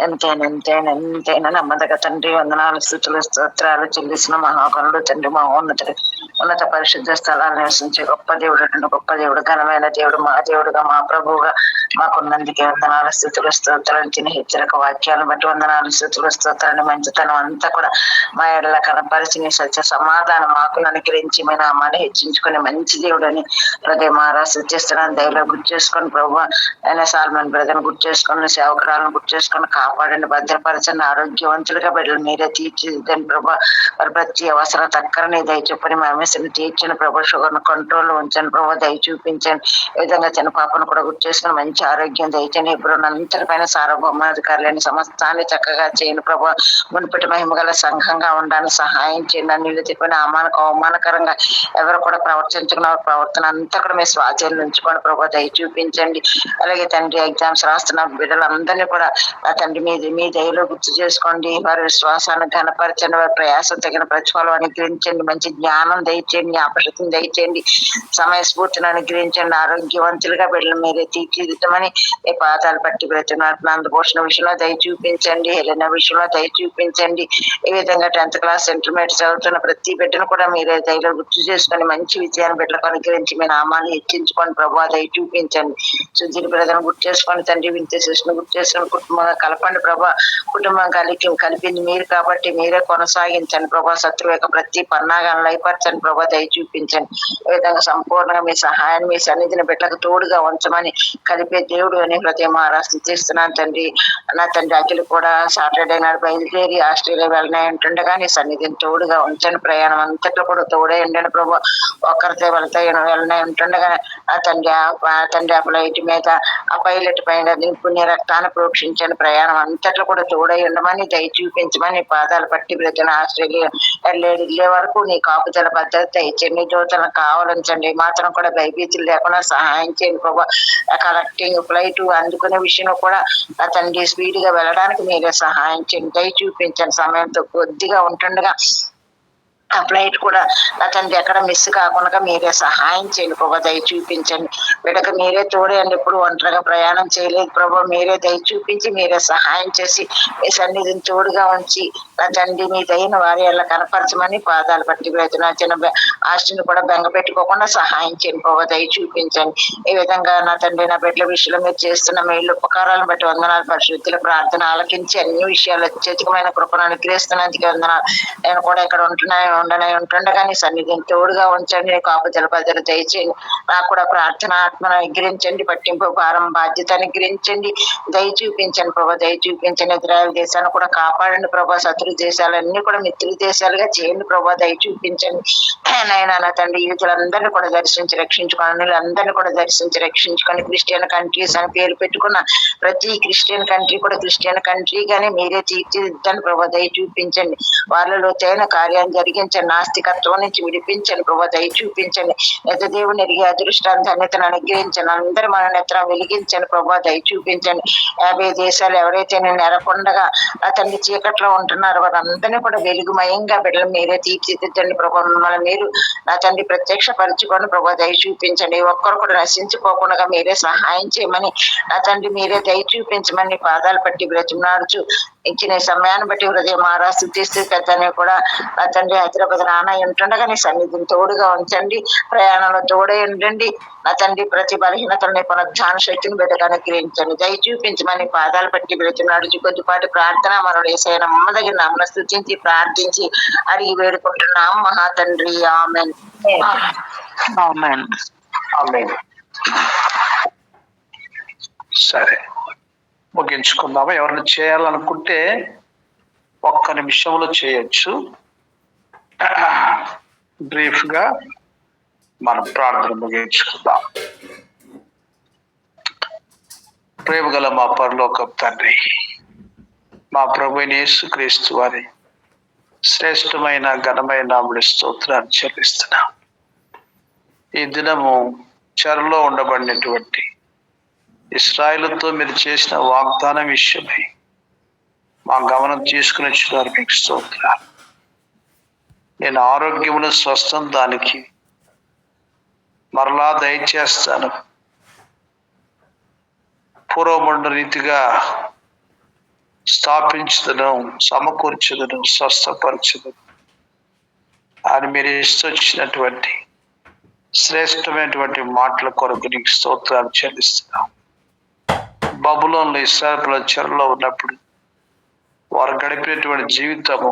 ఎంతైనా నమ్మదగ తండ్రి, వందనాలు, స్తుతులు, స్తోత్రాలు చెల్లిసిన మహాకరుడు తండ్రి, మహోన్నతుడు, ఉన్నత పరిశుద్ధ స్థలాలు నివసించే గొప్ప దేవుడు, గొప్ప దేవుడు, ఘనమైన దేవుడు, మా దేవుడుగా, మా ప్రభువుగా మాకున్నందుకే వందనాలు, స్తుతులు, స్తోత్రాలు. చిన్న హెచ్చరిక వాక్యాలను బట్టి వందనాలు, స్తుతులు, స్తోత్రాన్ని మంచితనం అంతా కూడా మా ఎడల కనపరిచి నీ సత్య సమాధానం మాకు అనుగ్రహించి మీ నామాన్ని హెచ్చించుకుని మంచి దేవుడు అని హృదయ మహారాజ్ సూచిస్తున్నాను. దయలో గుర్తు చేసుకొని ప్రభు ఆయన సాల్మన్ బ్రదర్ని గుర్తు చేసుకొని, సేవకురాలను గుర్తు చేసుకొని కాపాడండి, భద్రపరచండి, ఆరోగ్యవంతులుగా బిడ్డలు మీరే తీర్చిదిద్దండి ప్రభు. వారి ప్రతి అవసరం తక్కరని దయ చూపని మా మెస్సుని తీర్చండి ప్రభు. షుగర్ను కంట్రోల్లో ఉంచండి ప్రభు, దయ చూపించండి. ఈ విధంగా చిన్న పాపను కూడా గుర్తు చేసుకుని మంచి ఆరోగ్యం దయచండి. ఇప్పుడు అంతటిపైన సార్వభౌమాధికారులని సమస్తాన్ని చక్కగా చేయండి ప్రభు. మునుపటి మహిమ గల సంఘంగా ఉండడానికి సహాయం చేయండి. అన్నిళ్ళు తిప్పని అవమానకరంగా ఎవరు కూడా ప్రవర్తించుకున్న ప్రవర్తన అంతా కూడా మీ స్వాధీనం ఉంచుకోండి ప్రభు, దయ చూపించండి. అలాగే తండ్రి ఎగ్జామ్స్ రాస్తున్న బిడ్డలందరినీ కూడా ఆ తండ్రి మీ దయలో గుర్తు చేసుకోండి. వారి విశ్వాసాన్ని ఘనపరచండి, వారి ప్రయాసం తగిన ప్రతిఫలం అనుగ్రహించండి. మంచి జ్ఞానం దయచేయండి, జ్ఞాపకం దయచేయండి, సమయస్ఫూర్తిని అనుగ్రహించండి. ఆరోగ్యవంతులుగా బిడ్డలు మీరే తీర్చిదిద్దమని మీ పాదాలు పట్టి బ్రతున్నారు. అందుపోషణ విషయంలో దయ చూపించండి, హెలెన విషయంలో దయ చూపించండి. ఈ విధంగా 10th క్లాస్ ఇంటర్మీడియట్ చదువుతున్న ప్రతి బిడ్డను కూడా మీరే దయలో గుర్తు చేసుకొని మంచి విజయాన్ని బిడ్డలకు అనుగ్రహించి మీ నామాన్ని హెచ్చించుకొని ప్రభు దయ చూపించండి. సుధీర్ బ్రదర్ని గుర్తు చేసుకోండి తండ్రి, వింతే శిష్యుని గుర్తు చేసుకొని కుటుంబంగా కలపండి ప్రభా. కుటుంబం కలిపింది మీరు కాబట్టి మీరే కొనసాగించండి ప్రభా. శత్రువు యొక్క ప్రతి పన్నాగాలను లయపరచండి ప్రభా, దయ చూపించండి. ఈ విధంగా సంపూర్ణంగా మీ సహాయాన్ని మీ సన్నిధిని బిడ్డలకు తోడుగా ఉంచమని కలిపే దేవుడు అని హృదయ మహారాజ్ స్థితిస్తున్నాను తండ్రి. నా తండ్రి అఖిలు కూడా సాటర్డే నాడు బయలుదేరి ఆస్ట్రేలియా వెళ్ళినాయి ఉంటుండగా నీ సన్నిధిని తోడుగా ఉంచండి. ప్రయాణం అంతట్లో కూడా తోడే ఉండండి ప్రభా. ఒక్కరితో వెళ్ళినాయి ఉంటుండగా ఆ తండ్రి ఆ ఫ్లైట్ మీద ఆ పైలట్ పైన పుణ్య రక్తాన్ని ప్రోక్షించండి. ప్రయాణం అంతట్లో కూడా తోడై ఉండమని దయ చూపించమని పాదాలు పట్టి బ్రతిన ఆస్ట్రేలియా వెళ్ళే వరకు నీ కాపుదల భద్రత ఇచ్చండి. దోతలను కావాలంచండి, మాత్రం కూడా భయభీతులు లేకుండా సహాయం చేయండి ప్రభా. కలెక్టింగ్ ఫ్లైట్ అందుకునే విషయంలో కూడా ఆ తండ్రి స్పీడ్ గా వెళ్ళడానికి మీరే సహాయం చేయండి, దయ చూపించండి. సమయంతో కొద్దిగా ఉంటుండగా ఆ ఫ్లైట్ కూడా నా తండ్రి ఎక్కడ మిస్ కాకుండా మీరే సహాయం చేయండి ప్రభా, దయ చూపించండి. వీళ్ళకి మీరే తోడేయండి, ఎప్పుడు ఒంటరిగా ప్రయాణం చేయలేదు ప్రభా. మీరే దయ చూపించి మీరే సహాయం చేసి మీ సన్నిధిని తోడుగా ఉంచి నా తండ్రి మీ దయను వారి ఎలా కనపరచమని పాదాలు పట్టి పెడుతున్నా. చిన్న ఆస్తిని కూడా బెంగ పెట్టుకోకుండా సహాయం చేయండి ప్రభా, దయ చూపించండి. ఈ విధంగా నా తండ్రి నా బిడ్డల విషయంలో మీరు చేస్తున్న మేలు ఉపకారాలను బట్టి వందనాలు. పరిశుద్ధుల ప్రార్థన ఆలకించి అన్ని విషయాలు అత్యధికమైన కృపను అనుగ్రహిస్తున్నందుకు వందనాలు. నేను కూడా ఇక్కడ ఉంటుండగా నీ సన్నిధిని తోడుగా ఉంచండి, నీ కాపుదల భద్రత దయచేయండి. నాకు కూడా ప్రార్థన ఆత్మను అనుగ్రహించండి, పట్టింపు భారం బాధ్యత అనుగ్రహించండి, దయ చూపించండి ప్రభా, దయ చూపించండి. ఇజ్రాయెల్ దేశాన్ని కూడా కాపాడండి ప్రభా. శత్రు దేశాలన్నీ కూడా మిత్రుల దేశాలుగా చేయండి ప్రభా, దయ చూపించండి. నాయన నా తండ్రి యూతులందరినీ కూడా దర్శించి రక్షించుకోండి, అందరినీ కూడా దర్శించి రక్షించుకొని క్రిస్టియన్ కంట్రీస్ అని పేరు పెట్టుకున్న ప్రతి క్రిస్టియన్ కంట్రీ కూడా క్రిస్టియన్ కంట్రీగానే మీరే తీర్చిదిద్దండి ప్రభా, దయ చూపించండి. వాళ్ళలో తేన కార్యాన్ని జరిగించండి, నాస్తికత్వం నుంచి విడిపించండి ప్రభా, దయ చూపించండి. నిజ దేవుని ఎరిగే అదృష్టాన్ని ధన్యతను అనుగ్రహించండి. అందరూ మన నేత్రం వెలిగించండి ప్రభా, దయ చూపించండి. 50 దేశాలు ఎవరైతే నేను నెరకొండగా అతన్ని చీకట్లో ఉంటున్నారో వారందరినీ కూడా వెలుగుమయంగా బిడ్డలు మీరే తీర్చిదిద్దండి ప్రభా. మిమ్మల్ని మీరు నా తండ్రి ప్రత్యక్ష పరచుకొని ప్రభా, దయ చూపించండి. ఒక్కరు కూడా నశించుకోకుండా మీరే సహాయం చేయమని నా తండ్రి మీరే దయ చూపించమని పాదాలు పట్టి బ్రతిమలాడుచు ఇచ్చిన సమయాన్ని బట్టి హృదయం మహారాజ్ స్థితిస్తూ పెద్దని కూడా నా తండ్రి హైదరాబాద్ నాన్న ఉంటుండగా నీ సన్నిధిని తోడుగా ఉంచండి. ప్రయాణంలో తోడే ఉండండి నా తండ్రి. ప్రతి బలహీనతలని పునరుద్ధాన శక్తిని బిడ్డకు అనుగ్రహించండి, దయ చూపించమని పాదాలు పట్టి బ్రతిమలాడుచు కొద్దిపాటి ప్రార్థన మనం వేసే నమ్మదగిన నామమున స్తుతించి ప్రార్థించి అడిగి వేడుకుంటున్నాం మహా తండ్రి, ఆమేన్. ఆమేన్. సరే, ముగించుకుందాము. ఎవరిని చేయాలనుకుంటే 1 నిమిషంలో చేయొచ్చు. బ్రీఫ్ గా మనం ప్రార్థన ముగించుకుందాం. ప్రేమ గల మా పరలోకపు తండ్రి, మా ప్రభువైన యేసుక్రీస్తు వారి శ్రేష్టమైన ఘనమైన నామమున స్తోత్రాన్ని చెల్లిస్తున్నాం. ఈ దినము చెరలో ఉండబడినటువంటి ఇశ్రాయేలుతో మీరు చేసిన వాగ్దానం విషయమై మా గమనం తీసుకుని వచ్చినారు, మీకు స్తోత్రాలు. నేను ఆరోగ్యమును స్వస్థం దానికి మరలా దయచేస్తాను. పూర్వమండ రీతిగా స్థాపించదును, సమకూర్చుదును, స్వస్థపరచుదును అని మీరు ఇష్టొచ్చినటువంటి శ్రేష్టమైనటువంటి మాటల కొరకు నీకు స్తోత్రాలు చెల్లిస్తున్నాం. బబులోనులో ఇశ్రాయేలు చెరలో ఉన్నప్పుడు వారు గడిపినటువంటి జీవితము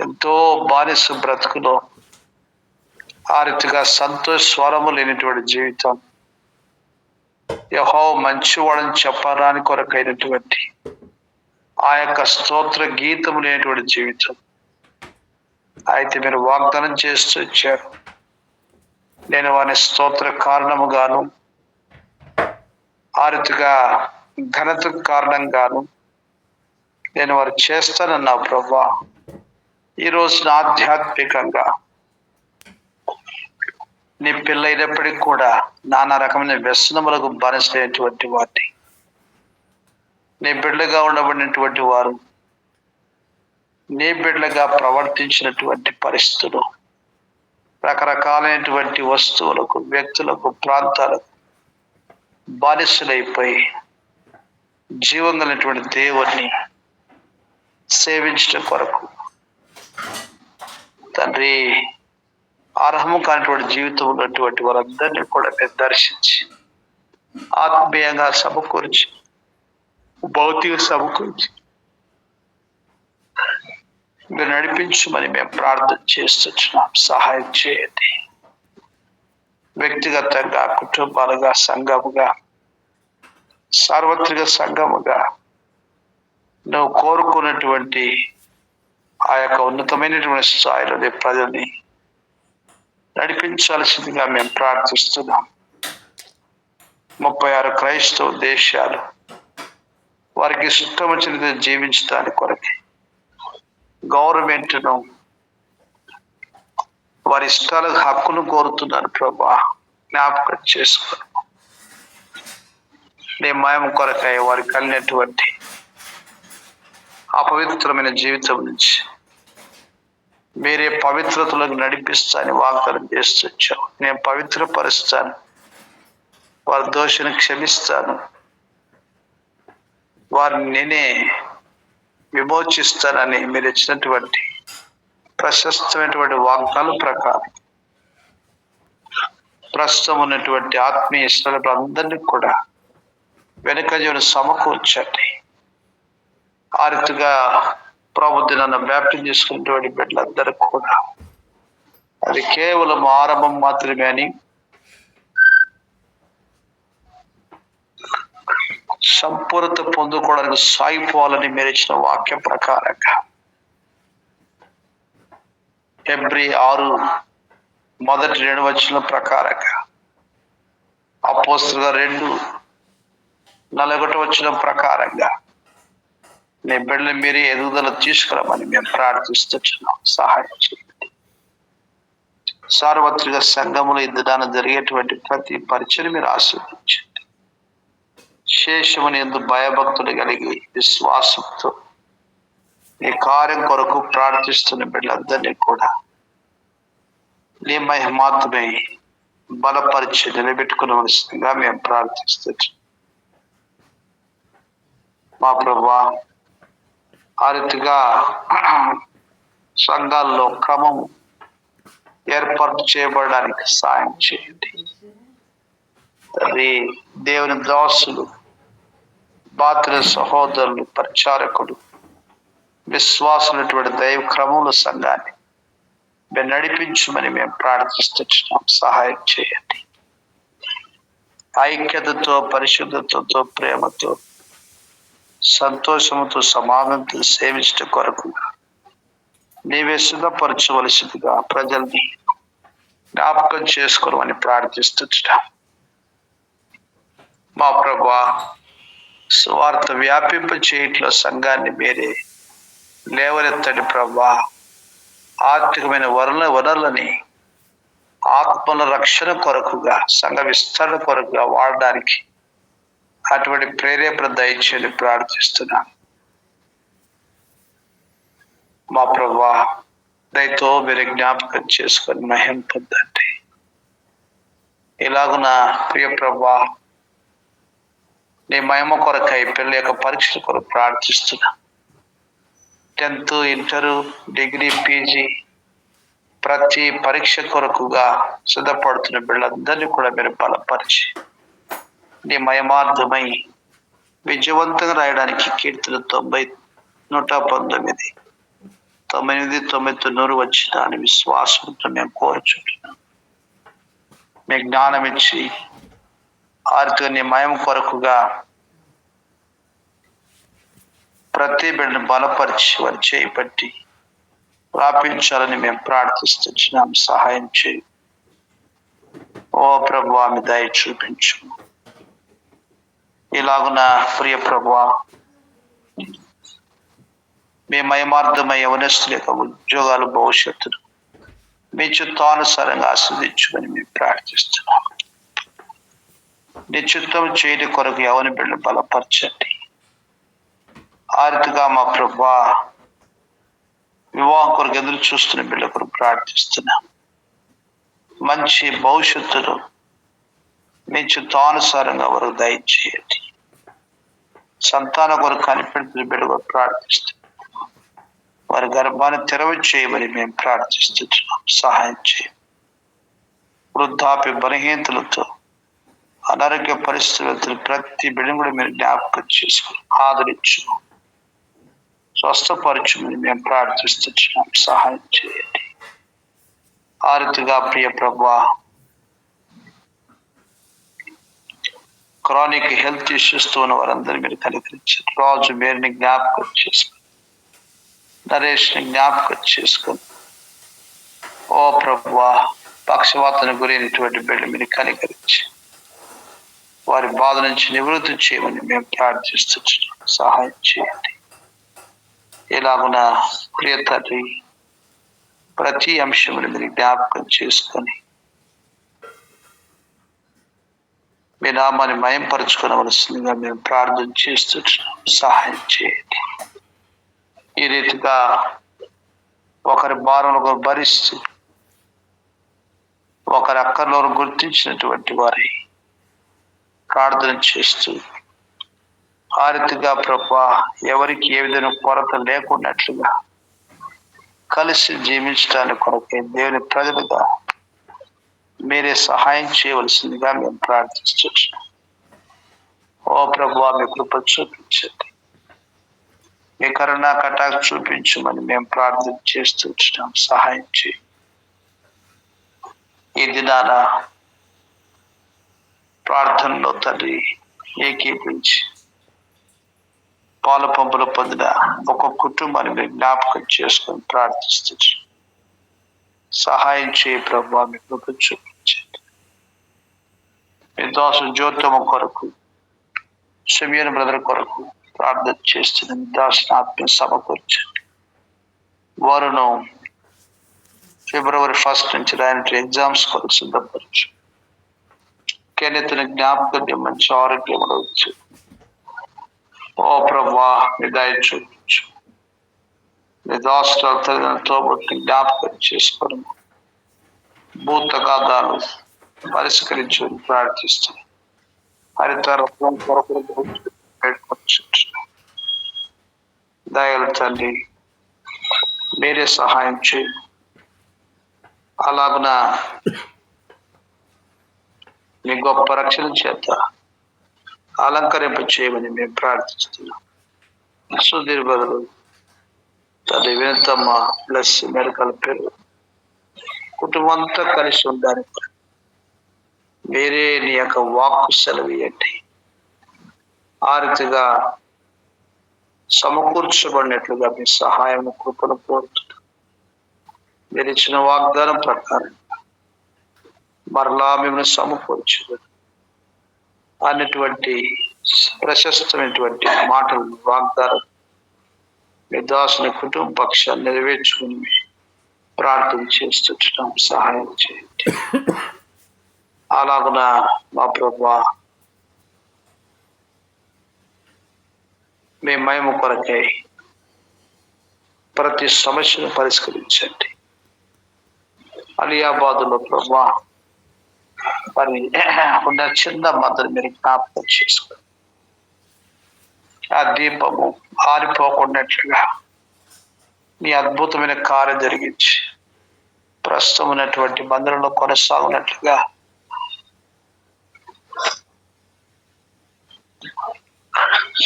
ఎంతో బానిస బ్రతుకులో ఆ రీతిగా సంతోష స్వరము లేనటువంటి జీవితం, యెహోవా మంచివాడని చెప్పరాని కొరకైనటువంటి ఆ యొక్క స్తోత్ర గీతము లేనటువంటి జీవితం. అయితే మీరు వాగ్దానం చేస్తూ వచ్చారు, నేను వాని స్తోత్ర కారణముగాను ఆ రీతిగా ఘనతకు కారణంగాను నేను వారు చేస్తానన్నా ప్రభా. ఈ రోజున ఆధ్యాత్మికంగా నీ పిల్లైనప్పటికీ కూడా నానా రకమైన వ్యసనములకు బానిసైనటువంటి వారిని, నీ బిడ్డగా ఉండబడినటువంటి వారు నీ బిడ్డగా ప్రవర్తించినటువంటి పరిస్థితులు, రకరకాలైనటువంటి వస్తువులకు, వ్యక్తులకు, ప్రాంతాలకు బానిసలైపోయి జీవం కలిగినటువంటి దేవుణ్ణి సేవించడం కొరకు తండ్రి అర్హము కానిటువంటి జీవితం ఉన్నటువంటి వారందరినీ కూడా మీరు దర్శించి ఆత్మీయంగా సమకూర్చి, భౌతిక సమకూర్చి మీరు నడిపించమని మేము ప్రార్థన చేస్తున్నాం. సహాయం చేయండి. వ్యక్తిగతంగా, కుటుంబాలుగా, సంఘముగా, సార్వత్రిక సంఘముగా నువ్వు కోరుకున్నటువంటి ఆ యొక్క ఉన్నతమైనటువంటి స్థాయిలో ప్రజల్ని నడిపించాల్సిందిగా మేము ప్రార్థిస్తున్నాం. 36 క్రైస్తవ దేశాలు వారికి ఇష్టం వచ్చినది జీవించడానికి కొరకే గవర్నమెంట్ను వారి ఇష్టాలకు హక్కును కోరుతున్నారు ప్రభా. జ్ఞాపకం చేసుకో. నీ మయం కొరకై వారికి కలిగినటువంటి అపవిత్రమైన జీవితం నుంచి మీరే పవిత్రతలకు నడిపిస్తానని వాగ్దానం చేస్తొచ్చావు. నేను పవిత్రపరుస్తాను, వారి దోషను క్షమిస్తాను, వారిని నేనే విమోచిస్తానని మీరు ఇచ్చినటువంటి ప్రశస్తమైనటువంటి వాగ్దానం ప్రకారం ప్రస్తుతం ఉన్నటువంటి ఆత్మీయ ఇష్టాలకు అందరినీ కూడా వెనుక జీవన సమకూర్చండి. ఆ రీతిగా ప్రభుత్వ నన్ను వ్యాప్తి చేసుకున్నటువంటి బిడ్డలందరికీ కూడా అది కేవలం ఆరంభం మాత్రమే అని సంపూర్ణత పొందుకోవడానికి సాగిపోవాలని మీరు ఇచ్చిన వాక్యం ప్రకారంగా హెబ్రీ 6:2 వచనం ప్రకారంగా, అపోస్తలుల 2:41 వచనం ప్రకారంగా నీ బిడ్డలు మీరే ఎదుగుదల తీసుకురామని మేము ప్రార్థిస్తున్నాం. సహాయం చేయండి. సార్వత్రిక సంఘములు ఇందుదాన జరిగేటువంటి ప్రతి పరిచయం మీరు ఆస్వాదించండి. శేషముని ఎందు భయభక్తులు కలిగి విశ్వాసంతో నీ కార్యం కొరకు ప్రార్థిస్తున్న బిడ్డలందరినీ కూడా నీ మహిమాత్మై బలపరిచి నిలబెట్టుకునవలసిందిగా మేము ప్రార్థిస్తున్నాం. మా ప్రభువా, ఆ రీతిగా సంఘాల్లో క్రమము ఏర్పాటు చేయబడడానికి సాయం చేయండి. అది దేవుని దాసులు, బాతుల సహోదరులు, పరిచారకులు, విశ్వాసులటువంటి దైవ క్రమముల సంఘాన్ని మేము నడిపించమని మేము ప్రార్థిస్తున్నాం. సహాయం చేయండి. ఐక్యతతో, పరిశుద్ధతతో, ప్రేమతో, సంతోషముతో, సమాధానంతో సేవించడం కొరకు నీవే సిద్ధపరచవలసిందిగా ప్రజల్ని జ్ఞాపకం చేసుకోవమని ప్రార్థిస్తున్నాం. మా ప్రభువా, సువార్త వ్యాపింప చేయట్లో సంఘాన్ని మీరే లేవనెత్తడి ప్రభువా. ఆర్థికమైన వనరులని ఆత్మల రక్షణ కొరకుగా, సంఘ విస్తరణ కొరకుగా వాడడానికి అటువంటి ప్రేరేపణ దయచేసి ప్రార్థిస్తున్నాను. మా ప్రభువా, దయతో మీరు జ్ఞాపకం చేసుకొని మహిమ పొందండి. ఇలాగున ప్రియ ప్రభువా, నీ మహిమ కొరకై పిల్లల యొక్క పరీక్షల కొరకు ప్రార్థిస్తున్నా. 10th, ఇంటరు, డిగ్రీ, పీజీ ప్రతి పరీక్ష కొరకుగా సిద్ధపడుతున్న బిడ్డలందరినీ కూడా మీరు బలపరిచి నీ మహిమార్థమై విజయవంతంగా రాయడానికి కీర్తన 90, 119, 98, 90 వచ్చిన అని విశ్వాసంతో మేము కోరుచుంటున్నాం. మీ జ్ఞానం ఇచ్చి ఆర్థిక నీ మయం కొరకుగా ప్రతి బిడ్డను బలపరిచి వారి చేపట్టి రాపించాలని మేము ప్రార్థిస్తున్నాం. సహాయం చేయి. ఓ ప్రభువా, మీ దయ చూపించు. ఇలాగున ప్రియ ప్రభువా, మీ మయమార్థమై యవనస్తుల యొక్క ఉద్యోగాలు భవిష్యత్తును మీ చిత్తానుసారంగా ఆస్వాదించుకొని మేము ప్రార్థిస్తున్నాం. నీ చిత్తం చేయని కొరకు యవన బిడ్డలు బలపరచండి. ఆర్థిగా మా ప్రభువా, వివాహం కొరకు ఎదురు చూస్తున్న బిడ్డల కొరకు ప్రార్థిస్తున్నాం. మంచి భవిష్యత్తును మీ చిత్తానుసారంగా వారికి దయచేయండి. సంతాన కొరకు కనిపెడుతున్న బిడ్డ కొరకు ప్రార్థిస్తున్నాం. వారి గర్భాన్ని తెరవ చేయమని మేము ప్రార్థిస్తున్నాం. సహాయం చేయండి. వృద్ధాప్య బలహీనతలతో అనారోగ్య పరిస్థితులతో ప్రతి బిడ్డను కూడా మీరు జ్ఞాపకం చేసుకుని ఆదరించు, స్వస్థపరచుమని మేము ప్రార్థిస్తున్నాం. సహాయం చేయండి. ఆరుతిగా ప్రియ ప్రభువా, క్రానిక్ హెల్త్ ఇష్యూస్ తో ఉన్న వారందరూ మీరు కనికరించారు. రాజు మేరిని జ్ఞాపకం చేసుకుని, నరేష్ని జ్ఞాపకం చేసుకుని, ఓ ప్రభువా, పక్షవాతానికి గురైనటువంటి బిడ్డలు మీరు కనికరించి వారి బాధ నుంచి నివృత్తి చేయమని మేము ప్రార్థిస్తున్నాం. సహాయం చేయండి. ఇలాగున ప్రియ తండ్రి, ప్రతి అంశమును మీరు జ్ఞాపకం చేసుకొని మీ నామాన్ని మయంపరుచుకోవలసిందిగా మేము ప్రార్థన చేస్తున్నాం. సహాయం చేయండి. ఈ రీతిగా ఒకరి భారం ఒకరు భరిస్తూ ఒకరి అక్కర్లో గుర్తించినటువంటి వారి ప్రార్థన చేస్తూ ఆ రీతిగా ప్రభువా, ఎవరికి ఏ విధంగా కొరత లేకున్నట్లుగా కలిసి జీవించడానికి కొరకే దేవుని ప్రజలుగా మీరే సహాయం చేయవలసిందిగా మేము ప్రార్థిస్తున్నాం. ఓ ప్రభువా, మీ కృప చూపించండి. మీ కరుణా కటాక్ష చూపించమని మేము ప్రార్థన చేస్తున్నాం. సహాయం చేయి. ఈ దినాన ప్రార్థనలో తండ్రి ఏకీపించి పాల పంపుల పొందిన ఒక కుటుంబాన్ని మీరు జ్ఞాపకం చేసుకొని ప్రార్థిస్తున్నాం. సహాయం చేయి ప్రభువా, మీ కృప చూపించండి. మీ దాసు జ్యోతమ కొరకు, సిమియోను బ్రదర్ కొరకు ప్రార్థన చేస్తున్న మీ దాసుని ఆత్మ సమకూర్చండి. వారును February 1st నుంచి రాయనట్టు ఎగ్జామ్స్ కొరకు సిద్ధపరచు. కెనెత్తుని జ్ఞాపకం మంచి ఆరోగ్యం వచ్చు. ఓ ప్రభువా, మీ దయ చూపించు. మీ దాసుల తోబుట్టుని జ్ఞాపకం చేసుకొని భూతగాదాలు పరిష్కరించు ప్రార్థిస్తున్నాం. హరితరత్వం కొరకు దయలు తండ్రి, మీరే సహాయం చేయి. అలాగున మీ గొప్ప రక్షణ చేత అలంకరింప చేయమని మేము ప్రార్థిస్తున్నాం. సుధీర్ బదులు తల్లి వినతమ్మ ప్లస్ మెరకల పేరు కుటుంబం అంతా కలిసి ఉండడానికి మీరే నీ యొక్క వాక్కు సెలవియండి. ఆ రీతిగా సమకూర్చబడినట్లుగా మీ సహాయం కృపను కోరుతున్నాం. మీరు ఇచ్చిన వాగ్దానం ప్రకారం మరలా మిమ్మల్ని సమకూర్చు అన్నటువంటి ప్రశస్తమైనటువంటి మాటలు వాగ్దానం మీ దాసుని కుటుంబ పక్షాన్ని నెరవేర్చుకుని ప్రార్థన చేస్తున్నాం. సహాయం చేయండి. అలాగున మా ప్రభువా, మీ మహిమ కొరకై ప్రతి సమస్యను పరిష్కరించండి. అలియాబాదులో ప్రభువా, మరి ఉన్న చిన్న మద్దతు మీరు జ్ఞాపకం చేసుకోండి. ఆ దీపము ఆరిపోకున్నట్లుగా నీ అద్భుతమైన కార్యం జరిగించి ప్రస్తుతం ఉన్నటువంటి మందిరంలో కొనసాగునట్లుగా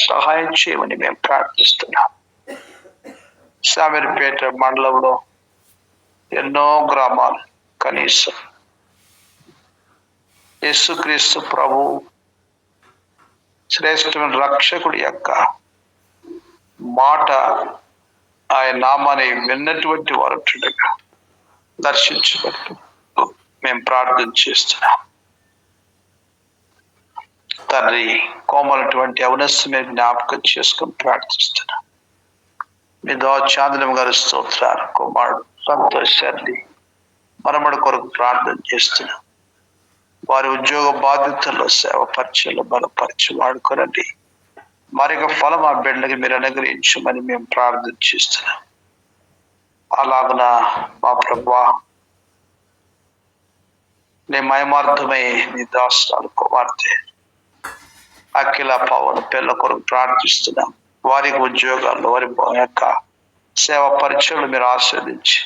సహాయం చేయమని మేము ప్రార్థిస్తున్నాం. శామీర్పేట మండలంలో ఎన్నో గ్రామాలు కనీసం యేసుక్రీస్తు ప్రభు శ్రేష్టమైన రక్షకుడి యొక్క మాట, ఆయన నామాన్ని విన్నటువంటి వారు దర్శించబడుతూ మేము ప్రార్థన చేస్తున్నాం. తండ్రి, కోమలటువంటి అవనస్సు మేము జ్ఞాపకం చేసుకొని ప్రార్థిస్తున్నాం. మీ చాందనం గారి స్తోత్రాలు, కుమారుడు సంతోషాన్ని మనమడి కొరకు ప్రార్థన చేస్తున్నాం. వారి ఉద్యోగ బాధ్యతల్లో సేవ పరిచయంలో బలపరిచి వాడుకోనండి. మరొక ఫలం ఆ బిడ్డలకి మీరు అనుగ్రహించమని మేము ప్రార్థన చేస్తున్నాం. అలాగున మా ప్రభువా, నీ మహిమార్థమై నీ దాసురాలు కుమార్తె అఖిల పవన్ పిల్ల కొరకు ప్రార్థిస్తున్నాం. వారికి ఉద్యోగాల్లో వారి యొక్క సేవ పరిచయంలో మీరు ఆస్వాదించి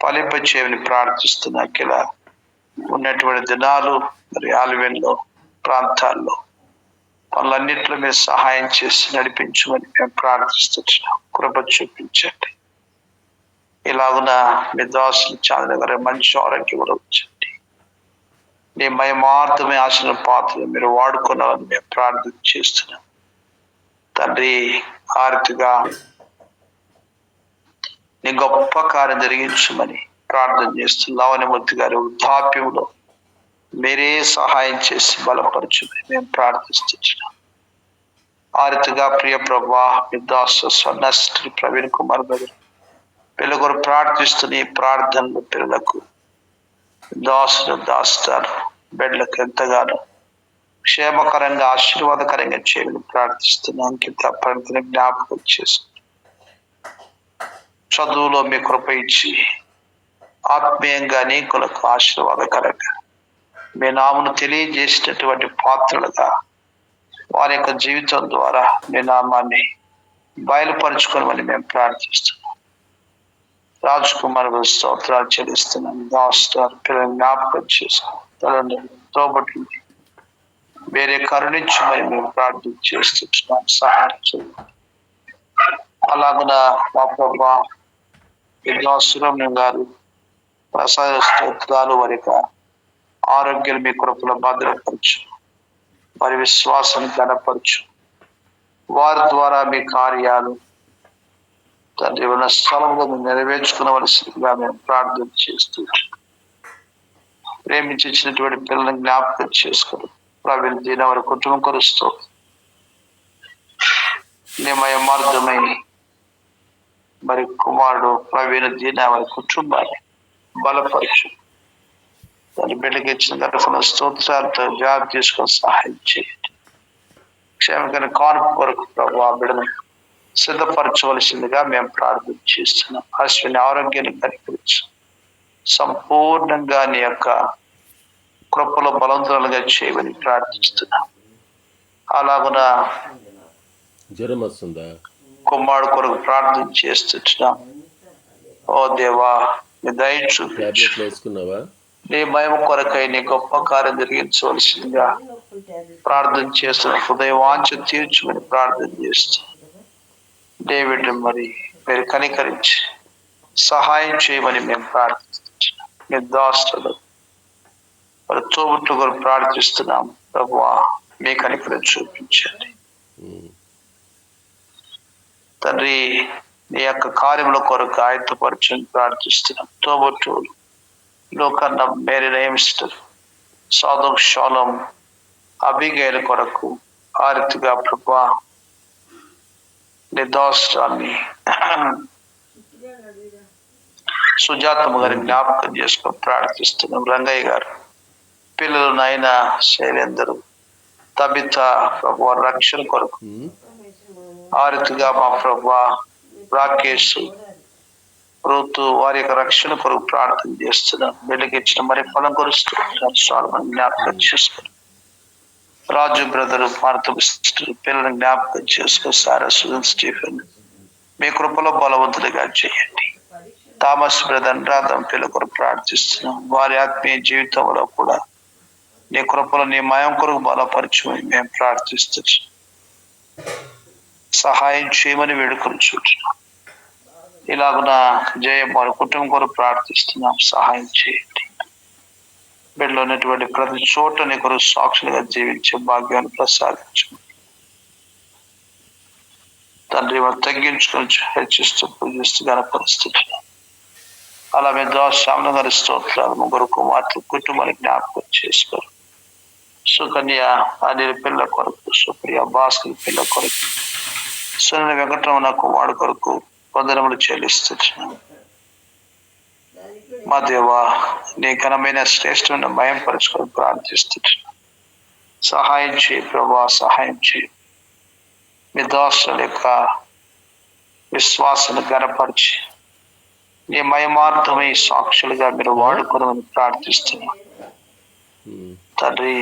ఫలింప చేయమని ప్రార్థిస్తున్నా. అఖిల ఉన్నటువంటి దినాలు మరి ఆలివెన్లో ప్రాంతాల్లో వాళ్ళన్నింటిలో మీరు సహాయం చేసి నడిపించమని మేము ప్రార్థిస్తున్నాం. కృప చూపించండి. ఇలాగున మీ దాసులు చాంద్ర గారి మంచి ఆరోగ్యం వచ్చండి. నీ మహిమార్థమే ఆశల పాత్రలు మీరు వాడుకున్నారని మేము ప్రార్థన చేస్తున్నాం. తండ్రి, ఆర్తిగా నీ గొప్ప కార్యం జరిగించమని ప్రార్థన చేస్తున్నాం. లవణమూర్తి గారి వృద్ధాప్యంలో మీరే సహాయం చేసి బలపరచమని మేము ప్రార్థిస్తున్నాం. ఆర్తిగా ప్రియ ప్రభా, మీ దాసు స్వర్ణశ్రీ ప్రవీణ్ కుమార్ గారు పిల్లలు ప్రార్థిస్తున్న ఈ ప్రార్థనలు పిల్లలకు దాస్తారు బిడ్డలకు ఎంతగానో క్షేమకరంగా ఆశీర్వాదకరంగా చేయమని ప్రార్థిస్తున్నాం. అంకిత ప్రార్థన జ్ఞాపకం చేసుకుని చదువులో మీ కృప ఇచ్చి ఆత్మీయంగా అనేకులకు ఆశీర్వాదకరంగా మీ నామను తెలియజేసినటువంటి పాత్రలుగా వారి యొక్క జీవితం ద్వారా మీ నామాన్ని బయలుపరుచుకోమని మేము ప్రార్థిస్తున్నాం. రాజ్ కుమార్ స్తోత్రాలు చెల్లిస్తున్నాం. దాస్తారు పిల్లలు జ్ఞాపకం చేసుకోండి. తోబట్లు వేరే కరుణించమని మేము ప్రార్థన చేస్తున్నాం. సహాయం చేయండి. అలాగున మా ప్రభా విద్వాసురం గారు ప్రసాద స్తోత్రాలు వారి ఆరోగ్యాలు మీ కృపలో భద్రపరచు, వారి విశ్వాసాన్ని గణపరచు. వారి ద్వారా మీ కార్యాలు తండ్రి ఉన్న స్థలంలో మేము నెరవేర్చుకునవలసిందిగా మేము ప్రార్థన చేస్తూ ప్రేమించినటువంటి పిల్లల్ని జ్ఞాపకం చేసుకుని ప్రవీణ్ దీన వారి కుటుంబం కొరుస్తూ నిమయమార్థమై మరి కుమారుడు ప్రవీణ్ దీన వారి కుటుంబాన్ని బలపరచు. దాని బిడ్డకి ఇచ్చిన తరఫున స్తోత్రాలతో జాబ్ తీసుకొని సహాయం చేయండి. క్షేమకరమైన కానుక కొరకు ప్రభు ఆ బిడ్డను సిద్ధపరచవలసిందిగా మేము ప్రార్థన చేస్తున్నాం. అశ్విని ఆరోగ్యాన్ని కనిపించు, సంపూర్ణంగా నీ యొక్క కృపలో బలవంతులుగా చేయమని ప్రార్థిస్తున్నాం. అలాగున జ్వరం వస్తుందా కుమారుడు కొరకు ప్రార్థన చేస్తున్నాం. ఓ దేవా, నీ దయ చూపించు. వేసుకున్నావా? నీ మహిమ కొరకై నీ గొప్ప కార్యం జరిగించవలసిందిగా ప్రార్థన చేస్తున్న హృదయ వాంఛ తీర్చుమని ప్రార్థన చేస్తున్నాం. డేవిడ్ మరి మీరు కనికరించి సహాయం చేయమని మేము ప్రార్థిస్తున్నాం. మీ దాస్తులు మరి తోబుట్టు కొరకు ప్రార్థిస్తున్నాం. ప్రభువా, మీ కనికరం చూపించండి. తండ్రి, నీ యొక్క కార్యముల కొరకు ఆయత్తపరచని ప్రార్థిస్తున్నాం. తోబుట్టువులు లోకన్న మేరీ నేమిస్టర్ సాధుక్ షాలం అబిగైల కొరకు ఆ రీతిగా ప్రభా నీ దాసురాన్ని సుజాతమ్మ గారి జ్ఞాపకం చేసుకొని ప్రార్థిస్తున్నాం. రంగయ్య గారు పిల్లలు నాయన శైలేందరు తబిత ప్రభు రక్షణ కొరకు ఆ రీతిగా మా ప్రభు రాకేష్ ఋతు వారి యొక్క రక్షణ కొరకు ప్రార్థన చేస్తున్నాం. బిడ్డకి ఇచ్చిన మరి ఫలం కొరుస్తూ జ్ఞాపకం చేసుకుని రాజు బ్రదరు, భారత సిస్టర్, పిల్లల్ని జ్ఞాపకం చేసుకో. సారా, సుజన్, స్టీఫెన్ మీ కృపలో బలవంతులుగా చేయండి. థామస్ బ్రదర్, రాధం పిల్లల కొరకు ప్రార్థిస్తున్నాం. వారి ఆత్మీయ జీవితంలో కూడా నీ కృపలో నీ మయం కొరకు బలపరచమని మేము ప్రార్థిస్తున్నాం. సహాయం చేయమని వేడుకొనిచున్నాం. ఇలాగున జయం వారి కుటుంబం కొరకు ప్రార్థిస్తున్నాం. సహాయం చేయండి. బిడ్డలో ఉన్నటువంటి ప్రతి చోట నీ కొరకు సాక్షులుగా జీవించే భాగ్యాన్ని ప్రసాదించు తండ్రి. వారు తగ్గించుకొని హెచ్చిస్తూ పూజిస్తూ గణపరుస్తున్నాం. అలా మీ దోషాలను గారి స్తోత్రాలు ముగ్గురు కుమార్తె కుటుంబానికి జ్ఞాపకం చేసుకోరు. సుకన్య అనిల్ పిల్ల కొరకు, సుప్రియ భాస్కర్ పిల్ల కొరకు, సునీల వెంకటరమణ కుమారుడు కొరకు వందనములు చెల్లిస్తున్నాం. మా దేవా, నీ ఘనమైన శ్రేష్టమైన భయం పరుచుకొని ప్రార్థిస్తున్నాం. సహాయం చేయి ప్రభా, సహాయం చేయి. మీ దోషుల యొక్క విశ్వాసాన్ని గనపరిచి నీ మయమార్థమై సాక్షులుగా మీరు వాడుకోనమని ప్రార్థిస్తున్నాం తండ్రి.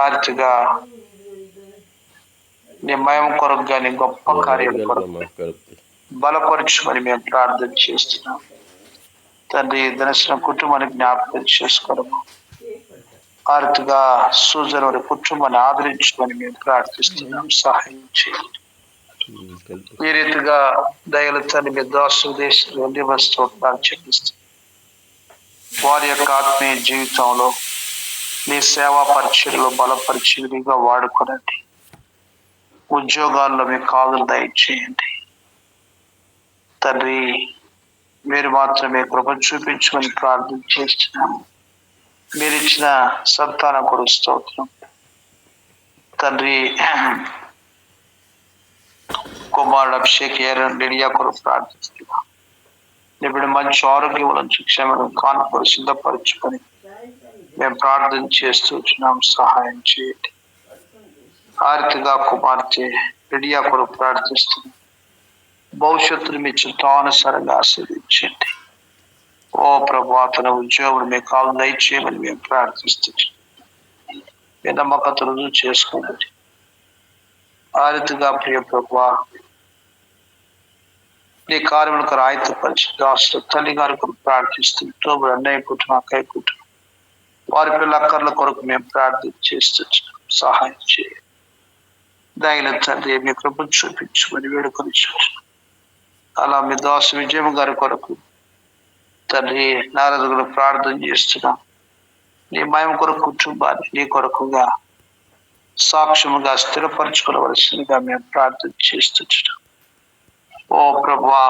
ఆర్తిగా నీ మయం కొరకు కానీ గొప్ప కార్యం కొరకు బలపరచుమని మేము ప్రార్థన చేస్తున్నాం తండ్రి. దర్శన కుటుంబానికి జ్ఞాపకం చేసుకోవడము, ఆర్తిగా సూజన వారి కుటుంబాన్ని ఆదరించుకొని మేము ప్రార్థిస్తున్నాం. సహాయం చేయండి. ఈ రీతిగా దయలు తండ్రి మీ దోష దేశంలో నివసిస్తూ చెల్లిస్తుంది. వారి యొక్క ఆత్మీయ జీవితంలో మీ సేవా పరిచయలో బలపరిచిగా వాడుకోనండి. ఉద్యోగాల్లో మీ కాదులు దయచేయండి తండ్రి. మీరు మాత్రమే కృప చూపించమని ప్రార్థన చేస్తున్నాము. మీరు ఇచ్చిన సంతానం కొరకు స్తోత్రం తండ్రి. కుమారుడు అభిషేక్ లిడియా కొరకు ప్రార్థిస్తున్నాం. ఇప్పుడు మంచి ఆరోగ్యం క్షేమం కానుకొని సిద్ధపరచుకొని మేము ప్రార్థన చేస్తున్నాం. సహాయం చేయండి. ఆర్తిగా కుమార్తె లిడియా కొరకు ప్రార్థిస్తున్నాం. భవిష్యత్తును మీ చిత్తానుసారంగా ఆశీర్వదించండి. ఓ ప్రభా, తన ఉద్యోగులు మీ కాలం దయచేయమని మేము ప్రార్థిస్తున్నాం. మీ నమ్మకత రుజువు చేసుకోండి. ఆ రీతిగా ప్రియ ప్రభా, నీ కార్యములకు రాయితీపరిచి రాష్ట్ర తల్లి గారి కొరకు ప్రార్థిస్తూ అన్నయ్య కుటుంబం, అక్కయ్య కుటుంబం, వారి పిల్లల అక్కర్ల కొరకు మేము ప్రార్థన చేస్తున్నాం. సహాయం చేయండి. దయల తండ్రి మీ కృపను చూపించమని వేడుకొని చూస్తున్నాం. అలా మీ దాసు విజయం గారి కొరకు తండ్రి నారదులు ప్రార్థన చేస్తున్నాం. నీ మయం కొరకు కుటుంబాన్ని నీ కొరకుగా సాక్ష్యముగా స్థిరపరచుకోవలసిందిగా మేము ప్రార్థన చేస్తున్నాం. ఓ ప్రభా,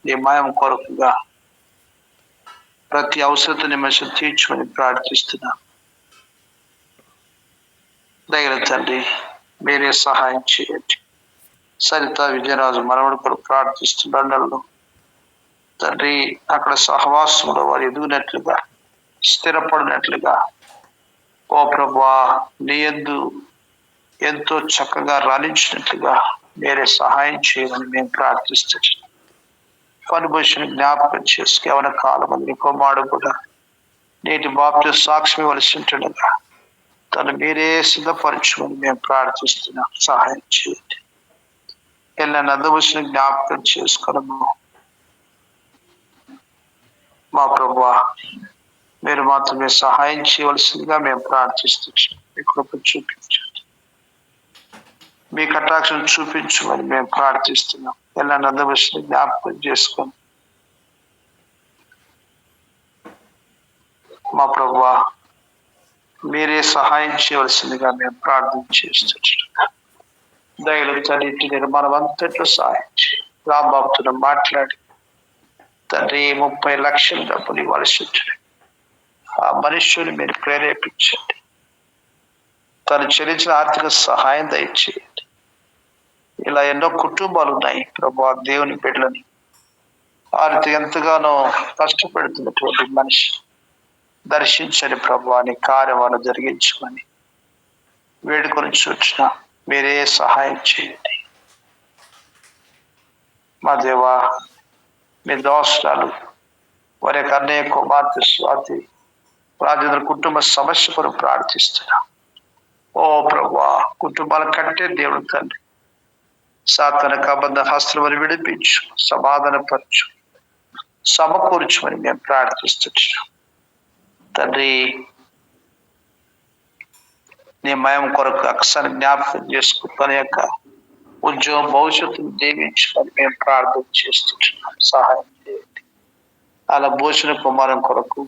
నీ మయం కొరకుగా ప్రతి అవసరత నిమిషం తీర్చుకొని ప్రార్థిస్తున్నాం. దయల తండ్రి మీరే సహాయం చేయండి. సరిత విజయరాజు మనవడి కొరకు ప్రార్థిస్తుండలో తండ్రి, అక్కడ సహవాసంలో వారు ఎదుగునట్లుగా స్థిరపడినట్లుగా ఓ ప్రభా, నీ యందు ఎంతో చక్కగా రాణించినట్లుగా మీరే సహాయం చేయమని మేము ప్రార్థిస్తున్నాం. పనుభూషణ జ్ఞాపకం చేసుకు యవన కాలం నీ కుమారుడు కూడా నేటి బాప్తి సాక్ష్యం ఇవ్వవలసి ఉంటుండగా తను మీరే సిద్ధపరచుమని మేము ప్రార్థిస్తున్నాం. సహాయం చేయండి. ఎల్ల నందభూషణ జ్ఞాపకం చేసుకోవడము మా ప్రభువా, మీరు మాత్రమే సహాయం చేయవలసిందిగా మేము ప్రార్థిస్తున్నాం. మీ కృప చూపించండి. మీ కటాక్షం చూపించమని మేము ప్రార్థిస్తున్నాం. ఎలా నందభూషణ జ్ఞాపకం చేసుకొని మా ప్రభువా, మీరే సహాయం చేయవలసిందిగా మేము ప్రార్థన చేస్తున్నాం. దయలు తల్లి నిర్మాణం అంతట్లో సహాయం చేయండి. రాంబాబుతో మాట్లాడి తండ్రి 30 లక్షల డబ్బులు ఇవ్వాల్సి ఉంటుంది. ఆ మనుష్యుని మీరు ప్రేరేపించండి. తను చెల్లించిన ఆర్థిక సహాయం దయచేయండి. ఇలా ఎన్నో కుటుంబాలు ఉన్నాయి ప్రభా, దేవుని బిడ్డలని వారితో ఎంతగానో కష్టపెడుతున్నటువంటి మనిషి దర్శించని ప్రభా, నీ కార్యవాన్ని జరిగించమని వేడుకొని చూచిన మీరే సహాయం చేయండి. మా దేవా, మీ దోషాలు వారి యొక్క అన్నయ్య కుమార్తె స్వాతి రాజేంద్ర కుటుంబ సమస్య కొరకు ప్రార్థిస్తున్నాం. ఓ ప్రభువా, కుటుంబాల కట్టే దేవుడు తండ్రి, సాతానక అబద్ధ హస్తములు విడిపించు, సమాధానపరచు, సమకూర్చమని మేము ప్రార్థిస్తున్నాం తండ్రి. నీ మయం కొరకు అక్షరాన్ని జ్ఞాపకం చేసుకుని తన యొక్క ఉద్యోగం భవిష్యత్తును దీవించమని మేము ప్రార్థన చేస్తున్నాం. సహాయం చేయండి. అలా భూషణ కుమారం కొరకు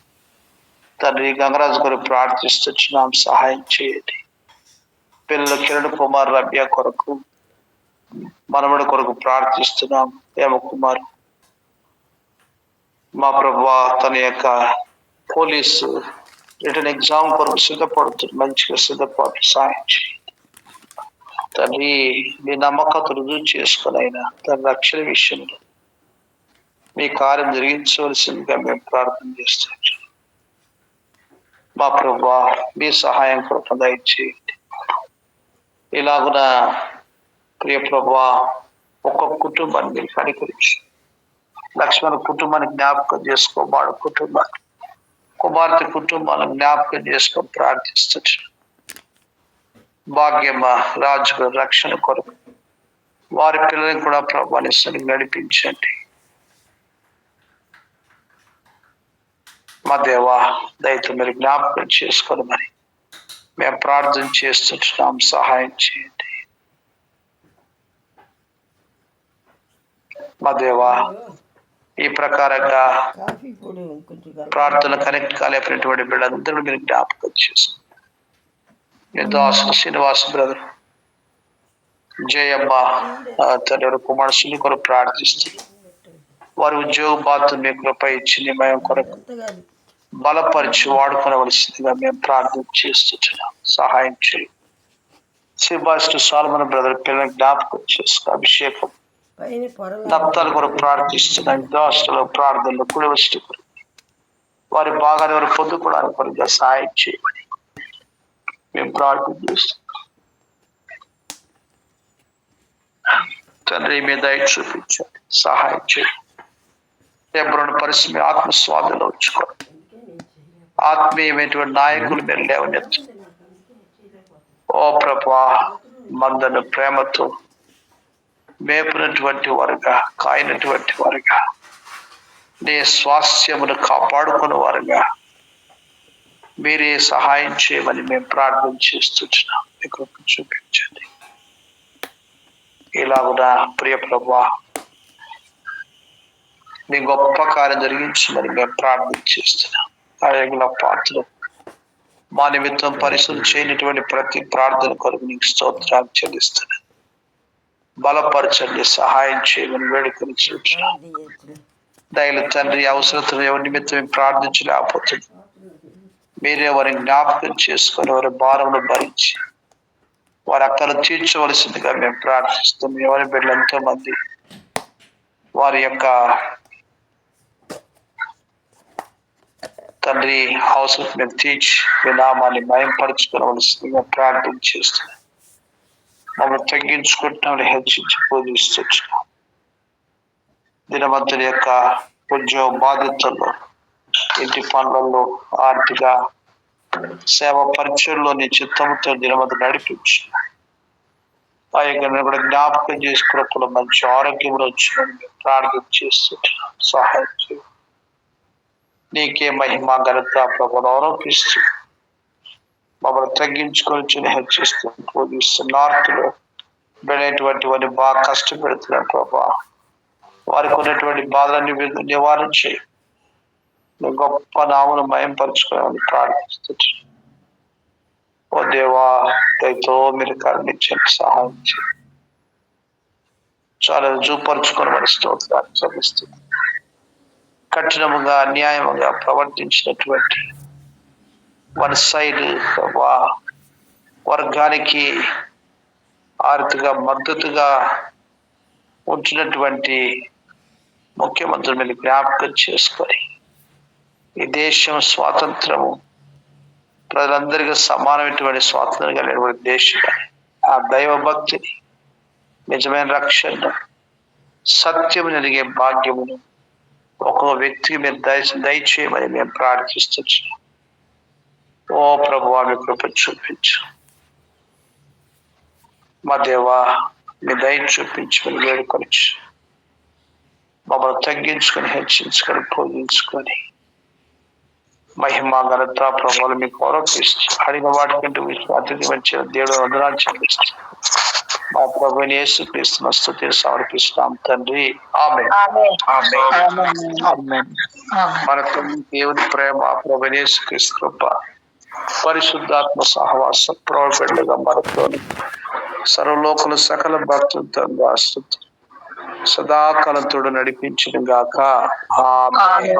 తండ్రి గంగరాజు కొరకు ప్రార్థిస్తున్నాం. సహాయం చేయండి. పిల్లలు కిరణ్ కుమార్ రమ్య కొరకు, మనవడి కొరకు ప్రార్థిస్తున్నాం. హేమకుమార్ మా ప్రభువా తన యొక్క పోలీసు రిటర్న్ ఎగ్జామ్ కొరకు సిద్ధపడుతుంది. మంచిగా సిద్ధపడు, సాయం చేయండి తండ్రి. మీ నమ్మకత రుజువు చేసుకుని అయినా తన రక్షణ విషయంలో మీ కార్యం జరిగించవలసిందిగా మేము ప్రార్థన చేస్తున్నాం. మా ప్రభువా మీ సహాయం కొరకు దయచేయండి. ఇలాగున ప్రియ ప్రభువా ఒక్కొక్క కుటుంబాన్ని మీరు కనికరించి లక్ష్మణ కుటుంబాన్ని జ్ఞాపకం చేసుకోబాడు, కుటుంబాన్ని కుమార్తె కుటుంబాలను జ్ఞాపకం చేసుకొని ప్రార్థిస్తున్నాం. భాగ్యమ్మ రాజు గారి రక్షణ కొరకు వారి పిల్లల్ని కూడా ప్రభావిస్తాన్ని నడిపించండి. మా దేవా దయతో మీరు జ్ఞాపకం చేసుకొని మరి మేము ప్రార్థన చేస్తున్నాం. సహాయం చేయండి మా దేవా. ఈ ప్రకారంగా ప్రార్థన కనెక్ట్ కాలేకపోయినటువంటి బిడ్డలందరూ మీరు జ్ఞాపకం చేసుకోండి. దాసు శ్రీనివాస్ బ్రదర్, జయమ్మ తన కుమారుని కొరకు ప్రార్థిస్తుంది. వారి ఉద్యోగ బాధ్యత మీ కృప ఇచ్చి నిమయం కొరకు బలపరిచి వాడుకోవలసిందిగా మేము ప్రార్థన చేస్తున్నాం. సహాయం చేయి. శ్రీబాస్టర్ సాల్మన్ బ్రదర్ పిల్లల్ని జ్ఞాపకం చేసుకో. అభిషేకం దప్తాల కొరకు ప్రార్థిస్తున్నాం. దాస్తుల ప్రార్థనలు కుడివస్తు కొరకు వారి భాగాన్ని వారు పొందుకోవడానికి కొరకు సహాయం చేయమని మేము ప్రార్థన చేస్తున్నాం. తండ్రి మీద దయ చూపించండి, సహాయం చేయండి. ఎవరిని పరిస్థితి ఆత్మస్వాదంలో ఉంచుకోండి. ఆత్మీయమైనటువంటి నాయకులు మీరు లేవనెత్తు. ఓ ప్రభువా మందను ప్రేమతో మేపునటువంటి వారుగా, కాయనటువంటి వారుగా, నీ స్వాస్థ్యమును కాపాడుకున్న వారుగా మీరే సహాయం చేయమని మేము ప్రార్థన చేస్తున్నాం. మీకు చూపించండి. ఇలాగున ప్రియ ప్రభువా నీ గొప్ప కార్యం జరిగించమని మేము ప్రార్థన చేస్తున్నాం. ఆయనల పాత్ర మా నిమిత్తం పరిశుద్ధి చేయనటువంటి ప్రతి ప్రార్థన కొరకు నీకు స్తోత్రాలు చెల్లిస్తున్నాను. బలపరచండి, సహాయం చేయమని వేడుకలు చూస్తున్నాం. దయలు తండ్రి అవసరతను ఎవరి నిమిత్తం ప్రార్థించలేకపోతుంది. మీరే వారిని జ్ఞాపకం చేసుకొని వారి భారమును భరించి వారి అక్కలు తీర్చవలసిందిగా మేము ప్రార్థిస్తాం. ఎవరి బిడ్డలు ఎంతో మంది వారి యొక్క తండ్రి అవసరం మేము తీర్చి మీ నామాన్ని మయంపరచుకోవలసిందిగా ప్రార్థన చేస్తున్నాం. మమ్మల్ని తగ్గించుకుంటున్నాం, హెచ్చించి పూజిస్తున్నాం. దినవంతుని యొక్క ఉద్యోగ బాధ్యతల్లో, ఇంటి పనులలో, ఆర్థిక సేవ పరిచయంలో నీ చిత్తంతో దినవంతు నడిపించు. ఆ యొక్క కూడా జ్ఞాపకం చేసుకున్నప్పుడు మంచి ఆరోగ్యంలో వచ్చిందని మేము ప్రార్థన చేస్తున్నాం. సహాయం చేయండి. నీకే మహిమ ఘనత ప్రభువును ఆరోపిస్తూ మమ్మల్ని తగ్గించుకొని హెచ్చిస్తూ పూజిస్తూ నార్త్లో వెళ్ళేటువంటి వారిని బాగా కష్టపెడుతున్నాం ప్రభా. వారికి ఉన్నటువంటి బాధలన్నీ నివారించి గొప్ప నామను మయంపరచుకోవాలని ప్రార్థిస్తున్నాం. ఓ దేవా దయతో మీరు కరుణించండి, సహాయం చేయండి. చాలా రుజువుపరుచుకొని వారి స్తోత్రాలు చెల్లిస్తుంది. కఠినముగా అన్యాయముగా ప్రవర్తించినటువంటి వన్ సైడ్ వర్గానికి ఆర్థిక మద్దతుగా ఉంచినటువంటి ముఖ్యమంత్రి మీద జ్ఞాపకం చేసుకొని ఈ దేశం స్వాతంత్రము ప్రజలందరికీ సమానమైనటువంటి స్వాతంత్రం కలిగినటువంటి దేశంగా ఆ దైవభక్తిని, నిజమైన రక్షణ, సత్యము జరిగే భాగ్యమును ఒక్కొక్క వ్యక్తికి మీరు దయచేయమని మేము ప్రార్థిస్తున్నాం. ఓ ప్రభువా మీ కృప చూపించు. మా దేవా మీ దయ చూపించుకొని వేడుకొనొచ్చు మమ్మల్ని తగ్గించుకొని హెచ్చించుకొని పూజించుకొని మహిమ ఘనత ప్రభావాలు మీకు ఆరోపిస్తూ అడిగిన వాటికంటే అతిథి వచ్చిన దేవుడు వందనాలు చెల్లిస్తూ మా ప్రభుని యేసుక్రీస్తును స్తుతి సమర్పిస్తాం తండ్రి. ఆమేన్. మన తండ్రి దేవుని ప్రేమ, ప్రభుని యేసుక్రీస్తు కృప, పరిశుద్ధాత్మ సహవాసం ప్రభువుగా మనతో సర్వలోకులు సకల భక్తులతో స్తుతి సదాకాలం తోడు నడిపించును గాక. ఆమేన్.